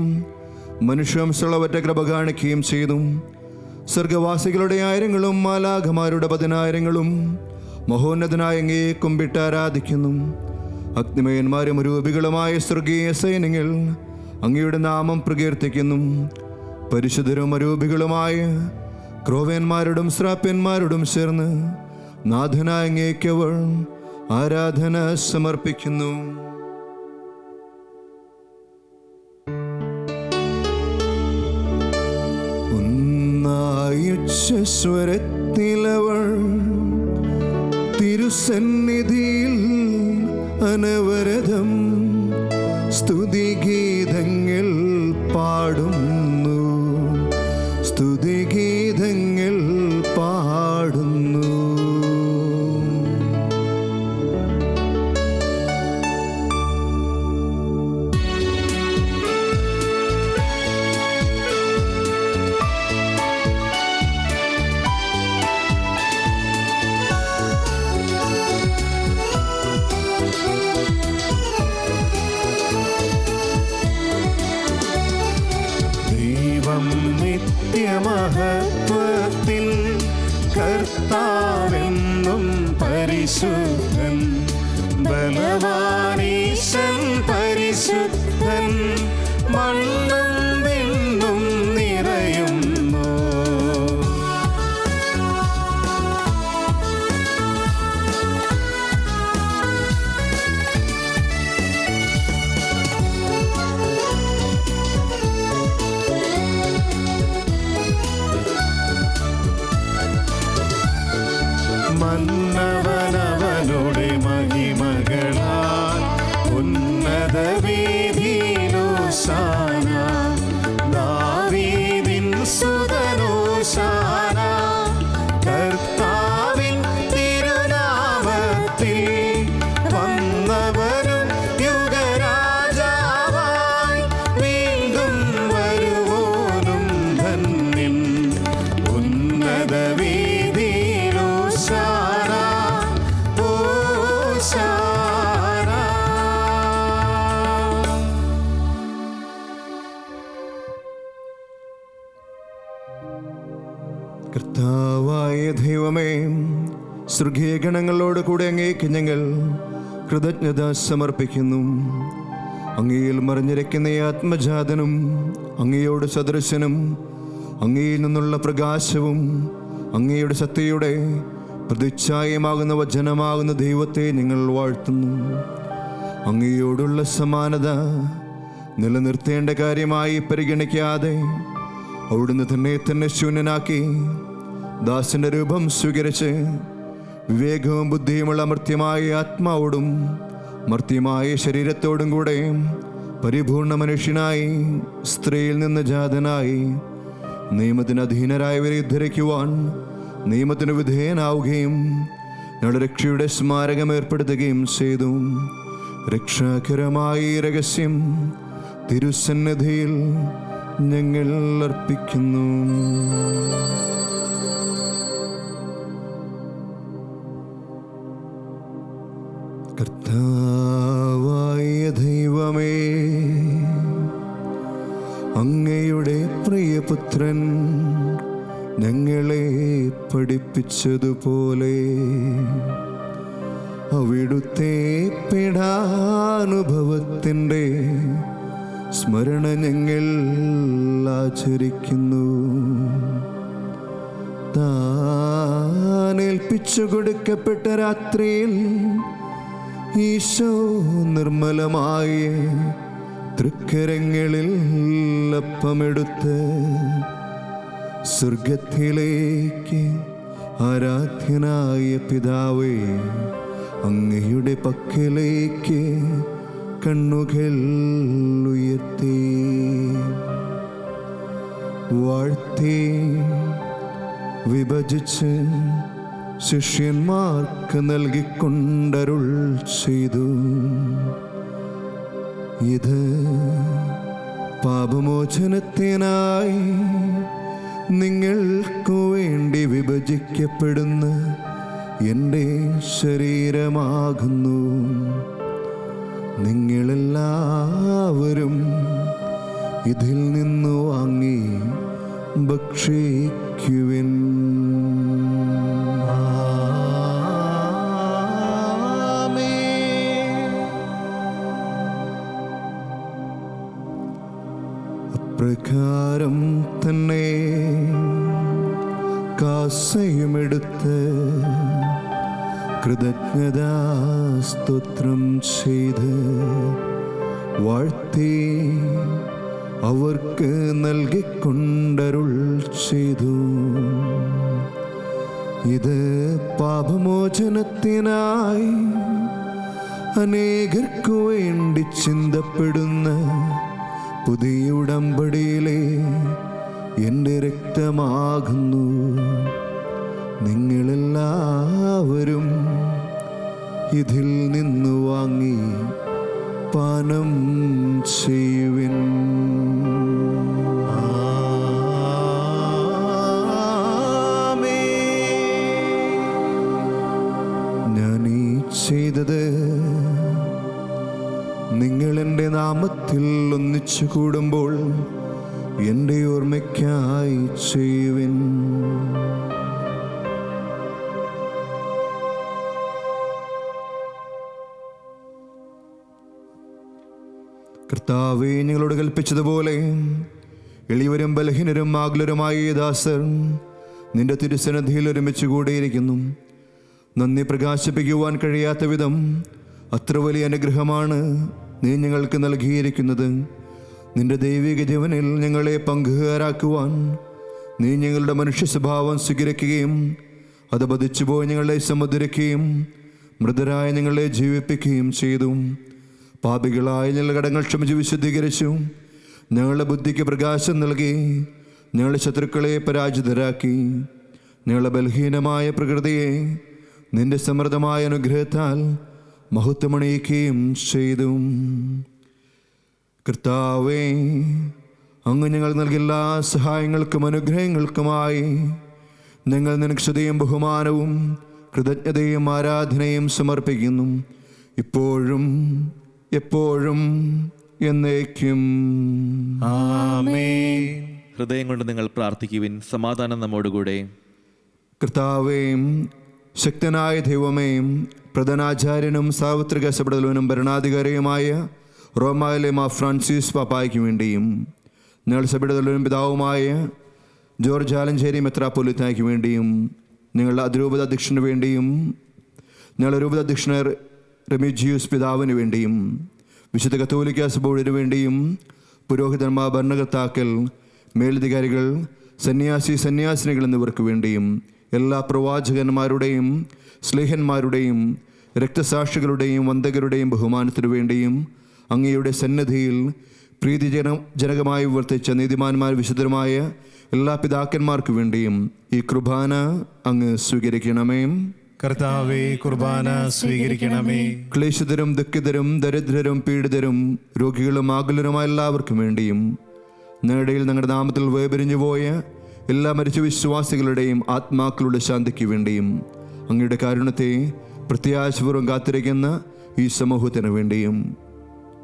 മനുഷ്യവംശമുള്ളവറ്റ കൃപ കാണിക്കുകയും ചെയ്തു. സ്വർഗവാസികളുടെ ആയിരങ്ങളും മാലാഖമാരുടെ 10,000ങ്ങളും മഹോന്നതനായ അങ്ങയെ കുമ്പിട്ട് ആരാധിക്കുന്നു. അഗ്നിമയന്മാരും രൂപികളുമായ സ്വർഗീയ സൈന്യങ്ങൾ അങ്ങയുടെ നാമം പ്രകീർത്തിക്കുന്നു. പരിശുദ്ധരും അരൂപികളുമായ ക്രോവേന്മാരോടും ശ്രാപ്യന്മാരോടും ചേർന്ന് നാഥനായ അങ്ങേക്കവർ ആരാധന സമർപ്പിക്കുന്നു. ഒന്നായുച്ഛസ്വരത്തിലവൾ തിരുസന്നിധിയിൽ അനവരതം സ്തുതിഗീതങ്ങൾ പാടുന്നു, സ്തുതിഗീതങ്ങൾ പാടുന്നു. നിത്യമഹത്വത്തിൽ കർത്താവെന്നും പരിശുദ്ധൻ, ബലവാനീശൻ പരിശുദ്ധൻ, മണ്ണും വിണ്ണും നിറയുന്നു. മഹിമകളാൽ ഉന്നത വീതിയിലോശാന ദാവീദിൻ സുതനോശാന കർത്താവിൻ തിരുനാമത്തിൽ വന്നവനും യുഗരാജാവായി വീണ്ടും വരുവോനും ധന്യൻ ഉന്നത വീതിയിലോശാന ഓശാന. കർത്താവായ ദൈവമേ, സ്വർഗീയ ഗണങ്ങളോട് കൂടെ അങ്ങേക്ക് ഞങ്ങൾ കൃതജ്ഞത സമർപ്പിക്കുന്നു. അങ്ങയിൽ മറിഞ്ഞിരിക്കുന്ന ഈ ആത്മജാതനും അങ്ങയോട് സദൃശനും അങ്ങയിൽ നിന്നുള്ള പ്രകാശവും അങ്ങയുടെ സത്യയുടെ പ്രതിച്ഛായമാകുന്ന വചനമാകുന്ന ദൈവത്തെ ഞങ്ങൾ വാഴ്ത്തുന്നു. അങ്ങയോടുള്ള സമാനത നിലനിർത്തേണ്ട കാര്യമായി പരിഗണിക്കാതെ അവിടുന്ന് തന്നെ ശൂന്യനാക്കി ദാസന്റെ രൂപം സ്വീകരിച്ച് വിവേകവും ബുദ്ധിയുമുള്ള മർത്യമായ ആത്മാവോടും മർത്യമായ ശരീരത്തോടും കൂടെ പരിപൂർണ മനുഷ്യനായി സ്ത്രീയിൽ നിന്ന് ജാതനായി നിയമത്തിന് അധീനരായവരെ ഉദ്ധരിക്കുവാൻ നിയമത്തിന് വിധേയനാവുകയും ഞങ്ങളുടെ രക്ഷയുടെ സ്മാരകം ഏർപ്പെടുത്തുകയും ചെയ്തു. രക്ഷാകരമായ ഈ രഹസ്യം തിരുസന്നിധിയിൽ ഞങ്ങൾ അർപ്പിക്കുന്നു. കർത്താവായ ദൈവമേ, അങ്ങയുടെ പ്രിയപുത്രൻ ഞങ്ങളെ പഠിപ്പിച്ചതുപോലെ അവിടുത്തെ പീഡാനുഭവത്തിൻ്റെ സ്മരണ ഞങ്ങൾ ആചരിക്കുന്നു. താനേൽപ്പിച്ചു കൊടുക്കപ്പെട്ട രാത്രിയിൽ ഈശോ നിർമ്മലമായ തൃക്കരങ്ങളിൽ അപ്പമെടുത്ത് സ്വർഗത്തിലേക്ക് ആരാധ്യനായ പിതാവേ, അങ്ങയുടെ പക്കലേക്ക് കണ്ണുകൾ ഉയർത്തി വാഴ്ത്തി വിഭജിച്ച് ശിഷ്യന്മാർക്ക് നൽകിക്കൊണ്ടരുൾ ചെയ്തു. ഇത് പാപമോചനത്തിനായി നിങ്ങൾക്കു വേണ്ടി വിഭജിക്കപ്പെടുന്ന എൻ്റെ ശരീരമാകുന്നു. നിങ്ങളെല്ലാവരും ഇതിൽ നിന്നു വാങ്ങി ഭക്ഷിക്കുവിൻ. അപ്രകാരം തന്നെ കാസയുമെടുത്ത് കൃതജ്ഞതാ സ്തോത്രം ചെയ്ത് വാഴ്ത്തി അവർക്ക് നൽകിക്കൊണ്ടരുൾ ചെയ്തു. ഇത് പാപമോചനത്തിനായി അനേകർക്കു വേണ്ടി ചിന്തപ്പെടുന്ന പുതിയ ഉടമ്പടിയിലെ എൻ്റെ രക്തമാകുന്നു. നിങ്ങളെല്ലാവരും ഇതിൽ നിന്നു വാങ്ങി പാനം ചെയ്യുവിൻ. ഞാൻ ഈ ചെയ്തത് നിങ്ങൾ എൻ്റെ നാമത്തിൽ ഒന്നിച്ചു കൂടുമ്പോൾ എൻ്റെ ഓർമ്മയ്ക്കായി ചെയ്യുവിൻ. കർത്താവേ, ഞങ്ങളോട് കൽപ്പിച്ചതുപോലെ എളിയവരും ബലഹീനരും ആകുലരുമായ ദാസർ നിന്റെ തിരുസന്നിധിയിൽ ഒരുമിച്ച് കൂടിയിരിക്കുന്നു. നന്ദി പ്രകാശിപ്പിക്കുവാൻ കഴിയാത്ത വിധം അത്ര വലിയ അനുഗ്രഹമാണ് നീ ഞങ്ങൾക്ക് നൽകിയിരിക്കുന്നത്. നിന്റെ ദൈവിക ജീവനിൽ ഞങ്ങളെ പങ്കുകാരാക്കുവാൻ നീ ഞങ്ങളുടെ മനുഷ്യ സ്വഭാവം സ്വീകരിക്കുകയും അത് പതിച്ചുപോയി ഞങ്ങളെ സമുദ്രിക്കുകയും മൃതരായ ഞങ്ങളെ ജീവിപ്പിക്കുകയും ചെയ്തു. പാപികളായ ഞങ്ങളുടെ കടങ്ങൾ ക്ഷമിച്ച് വിശുദ്ധീകരിച്ചു. ഞങ്ങളുടെ ബുദ്ധിക്ക് പ്രകാശം നൽകി. ഞങ്ങളുടെ ശത്രുക്കളെ പരാജിതരാക്കി. ഞങ്ങളുടെ ബലഹീനമായ പ്രകൃതിയെ നിന്റെ സമൃദ്ധമായ അനുഗ്രഹത്താൽ മഹത്വമണിയിക്കുകയും ചെയ്തു. കർത്താവേ, അങ്ങ് ഞങ്ങൾ നൽകിയ എല്ലാ സഹായങ്ങൾക്കും അനുഗ്രഹങ്ങൾക്കുമായി ഞങ്ങൾ നിനക്ക് സ്തുതിയും ബഹുമാനവും കൃതജ്ഞതയും ആരാധനയും സമർപ്പിക്കുന്നു, ഇപ്പോഴും എപ്പോഴും എന്നേക്കും. ആമേൻ. ഹൃദയം കൊണ്ട് നിങ്ങൾ പ്രാർത്ഥിക്കുവിൻ. സമാധാനം നമ്മോടുകൂടെ. കർത്താവേ, ശക്തനായ ദൈവമേ, പ്രധാനാചാര്യനും സാർവത്രിക സഭടലവനും ഭരണാധികാരിയുമായ റോമായിലെ മാർ ഫ്രാൻസിസ് പാപ്പായ്ക്ക് വേണ്ടിയും ഞങ്ങൾ സഭടലവനും പിതാവുമായ ജോർജ് ആലഞ്ചേരി മെത്രാപ്പൊലീത്തായ്ക്ക് വേണ്ടിയും ഞങ്ങളുടെ അതിരൂപത അധ്യക്ഷന് വേണ്ടിയും ഞങ്ങളുടെ രൂപത അധ്യക്ഷന് റെമിജിയൂസ് പിതാവിന് വേണ്ടിയും വിശുദ്ധ കത്തോലിക്ക സഭയുടെ വേണ്ടിയും പുരോഹിതന്മാർ, ഭരണകർത്താക്കൾ, മേലധികാരികൾ, സന്യാസിനികൾ എന്നിവർക്ക് വേണ്ടിയും എല്ലാ പ്രവാചകന്മാരുടെയും സ്ലേഹന്മാരുടെയും രക്തസാക്ഷികളുടെയും വന്ദകരുടെയും ബഹുമാനത്തിനു വേണ്ടിയും അങ്ങയുടെ സന്നിധിയിൽ പ്രീതിജനകമായി വർത്തിച്ച നീതിമാന്മാർ വിശുദ്ധരുമായ എല്ലാ പിതാക്കന്മാർക്ക് വേണ്ടിയും ഈ കുർബാന അങ്ങ് സ്വീകരിക്കണമേ. കർത്താവേ, കുർബാന സ്വീകരിക്കണമേ. ക്ലേശിതരും ദുഃഖിതരും ദരിദ്രരും പീഡിതരും രോഗികളും ആകുലരുമായ എല്ലാവർക്കും വേണ്ടിയും ഞങ്ങളുടെ ഞങ്ങളുടെ നാമത്തിൽ വേപരിഞ്ഞു പോയ എല്ലാ മരിച്ച വിശ്വാസികളുടെയും ആത്മാക്കളുടെ ശാന്തിക്ക് വേണ്ടിയും അങ്ങയുടെ കാരുണ്യത്തെ പ്രത്യാശപൂർവ്വം കാത്തിരിക്കുന്ന ഈ സമൂഹത്തിന് വേണ്ടിയും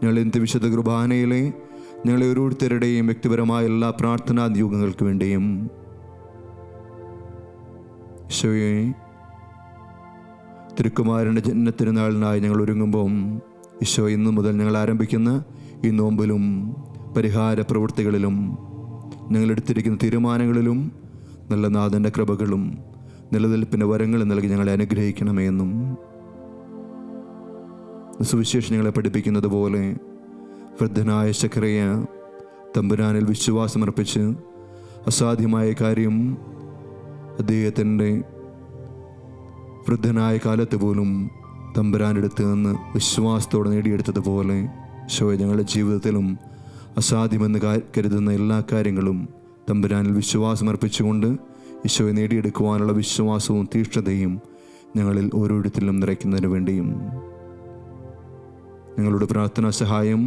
ഞങ്ങൾ ഇന്നത്തെ വിശുദ്ധ കുർബാനയിലെ ഞങ്ങളെ ഓരോരുത്തരുടെയും വ്യക്തിപരമായ എല്ലാ പ്രാർത്ഥനാ നിയോഗങ്ങൾക്ക് വേണ്ടിയും ഈശോയെ, തിരുക്കുമാരൻ്റെ ജന്മത്തിരുന്നാളിനായി ഞങ്ങൾ ഒരുങ്ങുമ്പം ഈശോ ഇന്നു മുതൽ ഞങ്ങൾ ആരംഭിക്കുന്ന ഈ നോമ്പിലും പരിഹാര പ്രവൃത്തികളിലും ഞങ്ങളെടുത്തിരിക്കുന്ന തീരുമാനങ്ങളിലും നല്ല നാഥൻ്റെ കൃപകളും നിലനിൽപ്പിൻ്റെ വരങ്ങളും നൽകി ഞങ്ങളെ അനുഗ്രഹിക്കണമേ എന്നും സുവിശേഷം ഞങ്ങളെ പഠിപ്പിക്കുന്നത് പോലെ വൃദ്ധനായ ശക്കറിയ തമ്പുരാനിൽ വിശ്വാസമർപ്പിച്ച് അസാധ്യമായ കാര്യം അദ്ദേഹത്തിൻ്റെ വൃദ്ധനായ കാലത്ത് പോലും തമ്പുരാനെടുത്ത് നിന്ന് വിശ്വാസത്തോടെ നേടിയെടുത്തതുപോലെ ഈശോയെ, ഞങ്ങളുടെ ജീവിതത്തിലും അസാധ്യമെന്ന് കരുതുന്ന എല്ലാ കാര്യങ്ങളും തമ്പുരാനിൽ വിശ്വാസമർപ്പിച്ചുകൊണ്ട് ഈശോയെ നേടിയെടുക്കുവാനുള്ള വിശ്വാസവും തീക്ഷ്ണതയും ഞങ്ങളിൽ ഓരോരുത്തരിലും നിറയ്ക്കുന്നതിന് വേണ്ടിയും ഞങ്ങളുടെ പ്രാർത്ഥനാ സഹായം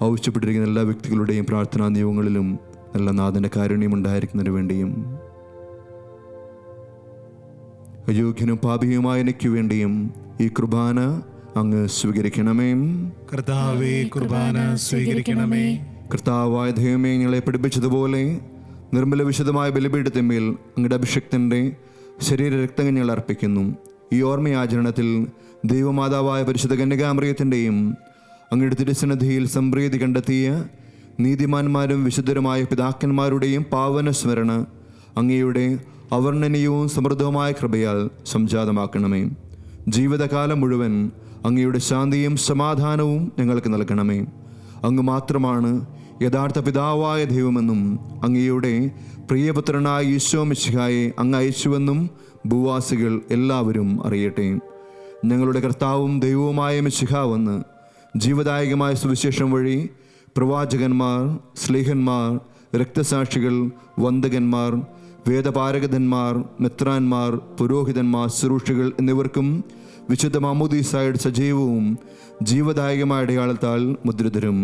ആവശ്യപ്പെട്ടിരിക്കുന്ന എല്ലാ വ്യക്തികളുടെയും പ്രാർത്ഥനാ നിയോഗങ്ങളിലും നല്ല നാഥൻ്റെ കാരുണ്യം ഉണ്ടായിരിക്കുന്നതിന് വേണ്ടിയും അയോഗ്യനും പാപിയുമായ എനിക്ക് വേണ്ടിയും ഈ കുർബാന അങ്ങ് സ്വീകരിക്കണമേ. കർത്താവേ, കുർബാന സ്വീകരിക്കണമേ. കർത്താവായ ദൈവമേ, ഞങ്ങളെ പഠിപ്പിച്ചതുപോലെ നിർമ്മല വിശുദ്ധമായ ബലിപീഠത്തിന്മേൽ അങ്ങയുടെ അഭിഷക്തൻ്റെ ശരീര രക്തങ്ങൾ ഞങ്ങൾ അർപ്പിക്കുന്നു. ഈ ഓർമ്മയാചരണത്തിൽ ദൈവമാതാവായ പരിശുദ്ധ കന്യകാമറിയത്തിൻ്റെയും അങ്ങയുടെ തിരുസന്നിധിയിൽ സംപ്രീതി കണ്ടെത്തിയ നീതിമാന്മാരും വിശുദ്ധരുമായ പിതാക്കന്മാരുടെയും പാവന സ്മരണ അങ്ങയുടെ അവർണ്ണനീയവും സമൃദ്ധവുമായ കൃപയാൽ സംജാതമാക്കണമേ. ജീവിതകാലം മുഴുവൻ അങ്ങയുടെ ശാന്തിയും സമാധാനവും ഞങ്ങൾക്ക് നൽകണമേ. അങ്ങ് മാത്രമാണ് യഥാർത്ഥ പിതാവായ ദൈവമെന്നും അങ്ങയുടെ പ്രിയപുത്രനായ ഈശോ മിശിഹായെ അങ്ങ് അയച്ചുവെന്നും ഭൂവാസികൾ എല്ലാവരും അറിയട്ടെ. ഞങ്ങളുടെ കർത്താവും ദൈവവുമായ മിശിഹാവെന്ന് ജീവദായകമായ സുവിശേഷം വഴി പ്രവാചകന്മാർ, സ്ലീഹന്മാർ, രക്തസാക്ഷികൾ, വന്ദകന്മാർ, വേദപാരകന്മാർ, മെത്രാന്മാർ, പുരോഹിതന്മാർ, ശുശ്രൂഷികൾ എന്നിവർക്കും വിശുദ്ധ മാമോദീസായുടെ സജീവവും ജീവദായകമായ അടയാളത്താൽ മുദ്രിതരും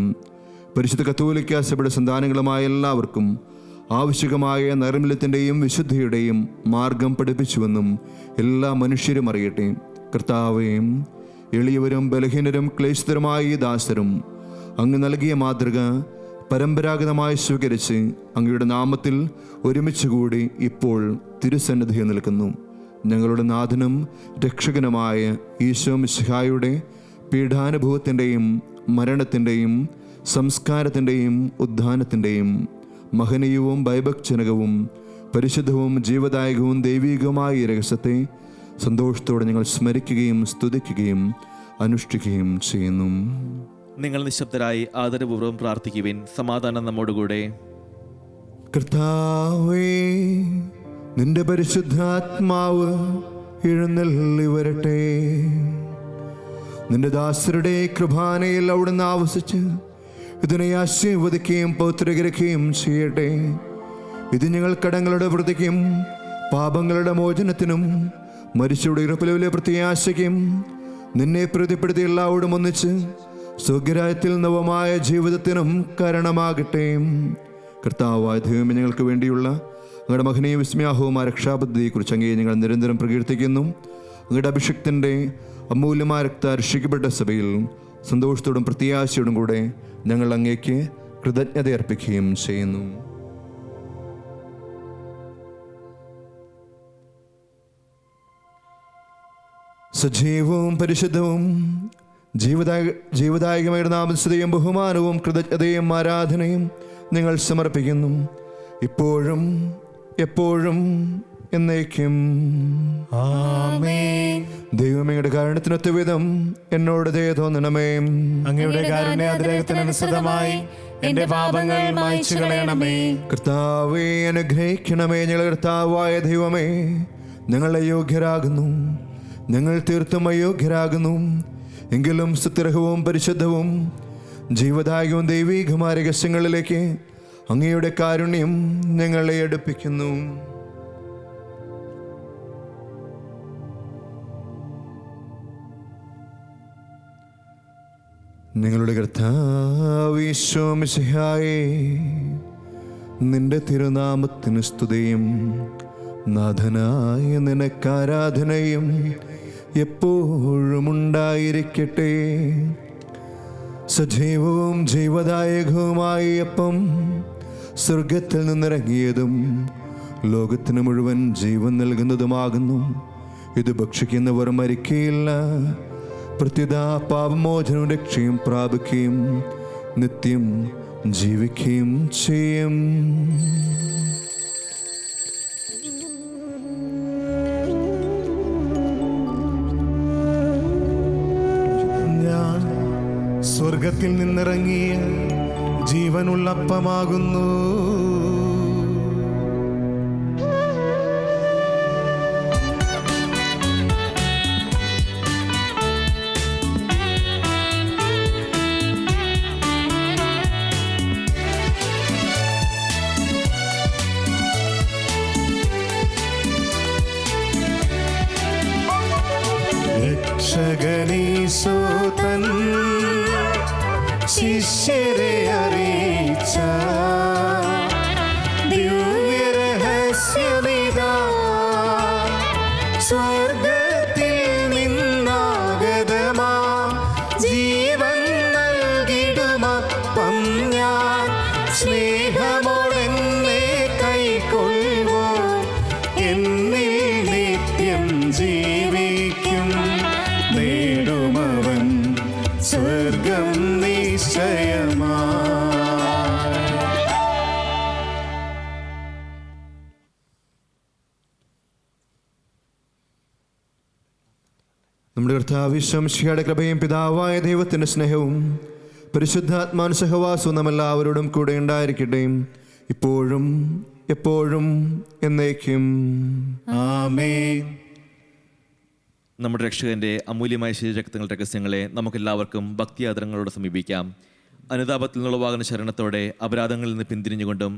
പരിശുദ്ധ കത്തോലിക്ക സഭയുടെ സന്താനങ്ങളുമായ എല്ലാവർക്കും ആവശ്യകമായ നൈർമല്യത്തിൻ്റെയും വിശുദ്ധിയുടെയും മാർഗം പഠിപ്പിച്ചുവെന്നും എല്ലാ മനുഷ്യരും അറിയട്ടെ. കർത്താവേ, എളിയവരും ബലഹീനരും ക്ലേശിതരുമായ ഈ ദാസരും അങ്ങ് നൽകിയ മാതൃക പരമ്പരാഗതമായി സ്വീകരിച്ച് അങ്ങയുടെ നാമത്തിൽ ഒരുമിച്ച് കൂടി ഇപ്പോൾ തിരുസന്നിധിയിൽ നിൽക്കുന്നു. ഞങ്ങളുടെ നാഥനും രക്ഷകനുമായ ഈശോ മിശിഹായുടെ പീഡാനുഭവത്തിൻ്റെയും മരണത്തിൻ്റെയും സംസ്കാരത്തിൻ്റെയും ഉദ്ധാനത്തിൻ്റെയും മഹനീയവും ഭയഭക്തജനകവും പരിശുദ്ധവും ജീവദായകവും ദൈവികവുമായ ഈ രഹസ്യത്തെ സന്തോഷത്തോടെ ഞങ്ങൾ സ്മരിക്കുകയും സ്തുതിക്കുകയും അനുഷ്ഠിക്കുകയും ചെയ്യുന്നു. നിങ്ങൾ നിശബ്ദരായി ആദരപൂർവ്വം പ്രാർത്ഥിക്കുവിൻ. സമാധാനം നമ്മോടുകൂടെ. കർത്താവേ, നിന്റെ പരിശുദ്ധാത്മാവ് എഴുന്നള്ളി വരട്ടെ. നിന്റെ ദാസരുടെ കൃപാനയിൽ അവിടുന്ന് ആവസിച്ച് ഇതിനെ ആശീർവദിക്കുകയും പൗത്രീകരിക്കുകയും ചെയ്യട്ടെ. ഇത് ഞങ്ങൾ കടങ്ങളുടെ വൃത്തിക്കും പാപങ്ങളുടെ മോചനത്തിനും മരിച്ചയുടെ ഇറപ്പിലെ പ്രത്യാശയ്ക്കും നിന്നെ പ്രീതിപ്പെടുത്തി എല്ലാവരും ഒന്നിച്ച് സ്വർഗ്ഗരാജ്യത്തിൽ നവമായ ജീവിതത്തിനും കാരണമാകട്ടെ. കർത്താവായ ദൈവമേ, ഞങ്ങൾക്ക് വേണ്ടിയുള്ള അങ്ങയുടെ മഹനീയ വിസ്മയാഹവുമായ രക്ഷാപദ്ധതിയെക്കുറിച്ച് അങ്ങേ ഞങ്ങൾ നിരന്തരം പ്രകീർത്തിക്കുന്നു. അങ്ങയുടെ അഭിഷിക്തൻ്റെ അമൂല്യമായ രക്തരക്ഷിക്കപ്പെട്ട സഭയിൽ സന്തോഷത്തോടും പ്രത്യാശയോടും കൂടെ ഞങ്ങൾ അങ്ങേക്ക് കൃതജ്ഞത അർപ്പിക്കുകയും ചെയ്യുന്നു. സജീവവും പരിശുദ്ധവും ജീവദായകമായ നാമസ്തുതിയും ബഹുമാനവും കൃതജ്ഞതയും ആരാധനയും നിങ്ങൾ സമർപ്പിക്കുന്നു, ഇപ്പോഴും എപ്പോഴും എന്നേക്കും. ആമേൻ. ദൈവമേയുടെ കാരുണ്യത്തിനൊത്ത വിധം എന്നോട് ദയ തോന്നണമേ. അങ്ങയുടെ കാരുണ്യാതിരേകത്തിനനുസൃതമായി എന്റെ പാപങ്ങൾ മായ്ച്ചു കളയണമേ. കർത്താവേ, അനുഗ്രഹിക്കണമേ. ഞങ്ങളുടെ കർത്താവായ ദൈവമേ, ഞങ്ങൾ അയോഗ്യരാകുന്നു, ഞങ്ങൾ തീർത്തും അയോഗ്യരാകുന്നു. എങ്കിലും സുത്യർഹവും പരിശുദ്ധവും ജീവദായകവും ദൈവീകമായ രഹസ്യങ്ങളിലേക്ക് അങ്ങയുടെ കാരുണ്യം ഞങ്ങളെ അടുപ്പിക്കുന്നു. ഞങ്ങളുടെ കർത്താവേ ഈശോ മിശിഹായേ, നിന്റെ തിരുനാമത്തിന് സ്തുതിയും നാഥനായ നിനക്ക് ആരാധനയും എപ്പോഴും ഉണ്ടായിരിക്കട്ടെ. സജീവവും ജീവദായകവുമായ അപ്പം സ്വർഗത്തിൽ നിന്നിറങ്ങിയതും ലോകത്തിന് മുഴുവൻ ജീവൻ നൽകുന്നതുമാകുന്നു. ഇത് ഭക്ഷിക്കുന്നവർ മരിക്കുകയില്ല, പ്രത്യുത പാപമോചനവും രക്ഷയും പ്രാപിക്കുകയും നിത്യം ജീവിക്കുകയും ചെയ്യും. ഞാൻ സ്വർഗത്തിൽ നിന്നിറങ്ങിയ ജീവനുള്ളപ്പമാകുന്നു. രക്ഷകനീശോതൻ ശിഷ്യരെ അറിയിച്ച ദിവ്യരഹസ്യമിതാ, സ്വർഗത്തിൽ നിന്നാഗതമാ ജീവൻ നൽകിടുമപ്പം ഞാൻ സ്നേഹമോടെന്നെ കൈക്കൊള്ളുവോ എന്നിൽ നിത്യം ജീവിക്കും. നേടുമവൻ സ്വർഗം നിശ്ചയമാ. നമ്മുടെ കർത്താവ് ഈശോ മിശിഹായുടെ കൃപയും പിതാവായ ദൈവത്തിൻ്റെ സ്നേഹവും പരിശുദ്ധാത്മാവിന്റെ സഹവാസവും നമ്മെല്ലാവരോടും കൂടെ ഉണ്ടായിരിക്കട്ടെ, ഇപ്പോഴും എപ്പോഴും എന്നേക്കും. ആമേൻ. നമ്മുടെ രക്ഷകന്റെ അമൂല്യമായ ശരീരരക്തങ്ങളുടെ രഹസ്യങ്ങളെ നമുക്കെല്ലാവർക്കും ഭക്തിയാദരങ്ങളോട് സമീപിക്കാം. അനുതാപത്തിൽ നിന്നുളവാകുന്ന ശരണത്തോടെ അപരാധങ്ങളിൽ നിന്ന് പിന്തിരിഞ്ഞുകൊണ്ടും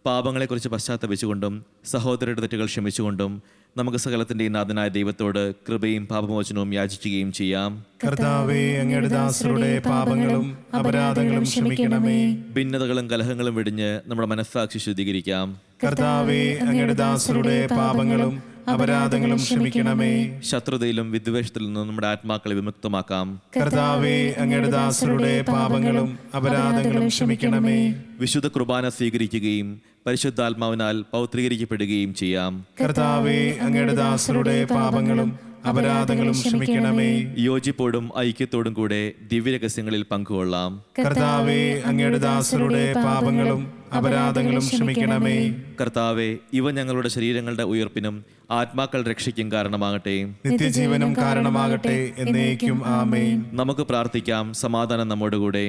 പാപങ്ങളെക്കുറിച്ച് പശ്ചാത്തപിച്ചുകൊണ്ടും സഹോദരരുടെ തെറ്റുകൾ ക്ഷമിച്ചുകൊണ്ടും നമുക്ക് സകലത്തിൻ്റെയും നാഥനായ ദൈവത്തോട് കൃപയും പാപമോചനവും യാചിക്കുകയും ചെയ്യാം. കർത്താവേ, അങ്ങയുടെ ദാസരുടെ പാപങ്ങളും അപരാധങ്ങളും ക്ഷമിക്കണമേ. ഭിന്നതകളും കലഹങ്ങളും വെടിഞ്ഞ് നമ്മുടെ മനസ്സാക്ഷി ശുദ്ധീകരിക്കാം. കർത്താവേ, അങ്ങയുടെ ദാസരുടെ പാപങ്ങളും അപരാധങ്ങളും ക്ഷമിക്കണമേ. ശത്രുതയിലും വിദ്വേഷത്തിൽ നിന്നും നമ്മുടെ ആത്മാക്കളെ വിമുക്തമാക്കാം. കർത്താവേ, അങ്ങയുടെ ദാസരുടെ പാപങ്ങളും അപരാധങ്ങളും ക്ഷമിക്കണമേ. വിശുദ്ധ കുർബാന സ്വീകരിക്കുകയും പരിശുദ്ധാത്മാവിനാൽ പൗത്രീകരിക്കപ്പെടുകയും ചെയ്യാം. കർത്താവേ, അങ്ങയുടെ ദാസരുടെ പാപങ്ങളും അപരാധങ്ങളും ക്ഷമിക്കണമേ. യോജിപ്പോടും ഐക്യത്തോടും കൂടെ ദിവ്യരഹസ്യങ്ങളിൽ പങ്കുകൊള്ളാം. കർത്താവേ, അങ്ങയുടെ ദാസരുടെ പാപങ്ങളും അപരാധങ്ങളും ക്ഷമിക്കണമേ. കർത്താവെ, ഇവ ഞങ്ങളുടെ ശരീരങ്ങളുടെ ഉയർപ്പിനും ആത്മാക്കൾ രക്ഷയ്ക്കും കാരണമാകട്ടെ, നിത്യജീവനും കാരണമാകട്ടെ എന്നേക്കും. ആമേൻ. നമുക്ക് പ്രാർത്ഥിക്കാം. സമാധാനം നമ്മോടുകൂടെ.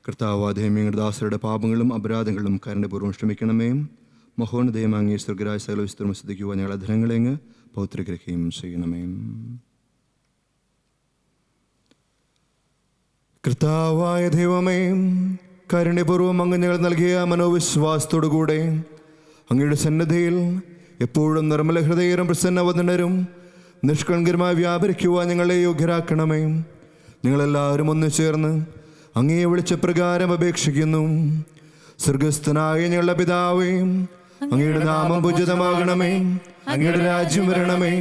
കർത്താവാധേയങ്ങളുടെ ദാസരുടെ പാപങ്ങളും അപരാധങ്ങളും കാരുണ്യപൂർവ്വം ക്ഷമിക്കണമേ. മഹോന്നതയമാങ്ങിയ സ്വർഗരായ സകല വിസ്തൃതം ശ്രദ്ധിക്കുവാൻ ഞങ്ങളുടെ അധരങ്ങളെങ്ങ് പൗത്രീകരിക്കുകയും ചെയ്യണമേ. കർത്താവായ ദൈവമേ, കാരുണ്യപൂർവ്വം അങ്ങ് ഞങ്ങൾ നൽകിയ മനോവിശ്വാസത്തോടുകൂടെ അങ്ങയുടെ സന്നദ്ധയിൽ എപ്പോഴും നിർമ്മല ഹൃദയരും പ്രസന്നവദനരും നിഷ്കളങ്കരമായി വ്യാപരിക്കുവാൻ ഞങ്ങളെ യോഗ്യരാക്കണമേ. ഞങ്ങളെല്ലാവരും ഒന്നു ചേർന്ന് അങ്ങയെ വിളിച്ച പ്രകാരം അപേക്ഷിക്കുന്നു. സ്വർഗസ്ഥനായ ഞങ്ങളുടെ പിതാവേ, അങ്ങയുടെ നാമം പൂജിതമാകണമേ. അങ്ങയുടെ രാജ്യം വരണമേ.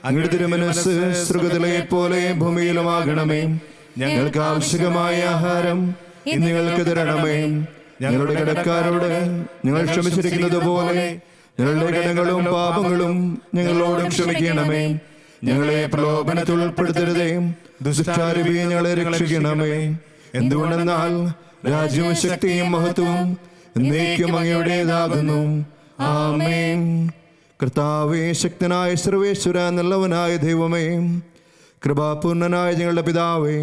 അങ്ങയുടെ തിരുമനസ്സ് സ്വർഗ്ഗത്തിലെ പോലെ ഭൂമിയിലുമാകണമേ. ഞങ്ങൾക്ക് ആവശ്യമായ ആഹാരം ഇന്ന് ഞങ്ങൾക്ക് തരണമേ. ഞങ്ങളുടെ കടക്കാരോട് ഞങ്ങൾ ക്ഷമിച്ചിരിക്കുന്നത് പോലെ ഞങ്ങളുടെ കടങ്ങളും പാപങ്ങളും ഞങ്ങളോട് ക്ഷമിക്കണമേ. ഞങ്ങളെ പ്രലോഭനത്തിൽ ഉൾപ്പെടുത്തരുതേ, ദുഷ്ടാരൂപിയിൽ ഞങ്ങളെ രക്ഷിക്കണമേ. എന്തുകൊണ്ടെന്നാൽ രാജ്യവും ശക്തിയും മഹത്വവും എന്നേക്കും അങ്ങയുടേതാകുന്നു. ആമേൻ. കർത്താവേ, ശക്തനായ സർവേശ്വര, നല്ലവനായ ദൈവമേ, കൃപാപൂർണനായ ഞങ്ങളുടെ പിതാവേ,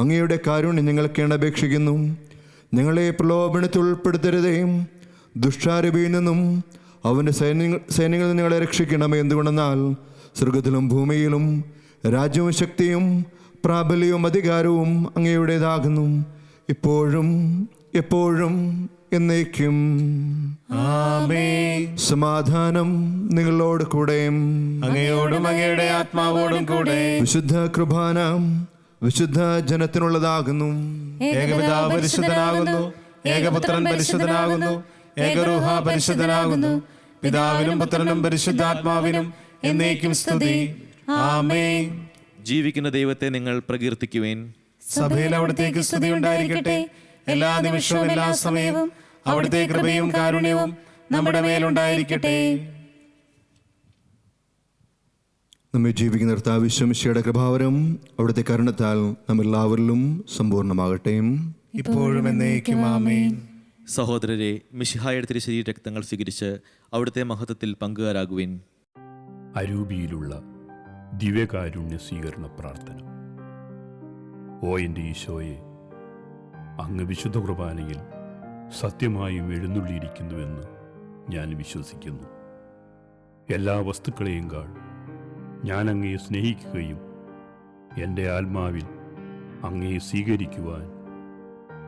അങ്ങയുടെ കാരുണ്യം ഞങ്ങൾക്ക് അപേക്ഷിക്കുന്നു. ഞങ്ങളെ പ്രലോഭനത്തിൽ ഉൾപ്പെടുത്തരുതേ, ദുഷ്ടാരൂപിയിൽ നിന്നും അവൻ്റെ സൈന്യങ്ങളിൽ നിങ്ങളെ രക്ഷിക്കണമേ. എന്തുകൊണ്ടെന്നാൽ സ്വർഗത്തിലും ഭൂമിയിലും രാജ്യവും ശക്തിയും പ്രാബല്യവും അധികാരവും അങ്ങയുടേതാകുന്നു, ഇപ്പോഴും എപ്പോഴും എന്നേക്കും. ആമേൻ. സമാധാനം നിങ്ങളോട് കൂടെ, അങ്ങയോടും അങ്ങയുടെ ആത്മാവോടും കൂടെ. വിശുദ്ധ കുർബാന വിശുദ്ധ ജനത്തിനുള്ളതാകുന്നു. ഏകപിതാവ് പരിശുദ്ധനാകുന്നു, ഏകപുത്രൻ പരിശുദ്ധനാകുന്നു, ഏകരൂഹ പരിശുദ്ധനാകുന്നു. പിതാവിനും പുത്രനും പരിശുദ്ധാത്മാവിനും എന്നേക്കും സ്തുതി. ആമേൻ. ജീവിക്കുന്ന ദൈവത്തെ നിങ്ങൾ പ്രകീർത്തിക്കുവേൻ. സഭയിൽ അവിടത്തേക്ക് സ്തുതി ഉണ്ടായിരിക്കട്ടെ. എല്ലാ നിമിഷവും എല്ലാ സമയവും അവിടുത്തെ കൃപയും കാരുണ്യവും നമ്മുടെ മേലുണ്ടായിരിക്കട്ടെ. നമ്മെ ജീവിക്കുന്ന കർത്താവ് ഈശോമിശിഹായുടെ കൃപാവരം അവിടുത്തെ കരുണത്താൽ നമ്മെല്ലാവരിലും സമ്പൂർണ്ണമാകട്ടെ. ഇപ്പോഴും എന്നേക്കും ആമേൻ. സഹോദരരെ, മിശിഹായുടെ തിരുശരീര രക്തങ്ങൾ സ്വീകരിച്ച് അവിടുത്തെ മഹത്വത്തിൽ പങ്കുകാരാകുവിൻ. അരൂപിയിലുള്ള ദിവ്യകാരുണ്യ സ്വീകരണ പ്രാർത്ഥന. ഓ എൻ്റെ ഈശോയെ, അങ്ങ് വിശുദ്ധ കുർബാനയിൽ സത്യമായും എഴുന്നള്ളിയിരിക്കുന്നുവെന്ന് ഞാൻ വിശ്വസിക്കുന്നു. എല്ലാ വസ്തുക്കളെയും കാൾ ഞാൻ അങ്ങയെ സ്നേഹിക്കുകയും എൻ്റെ ആത്മാവിൽ അങ്ങയെ സ്വീകരിക്കുവാൻ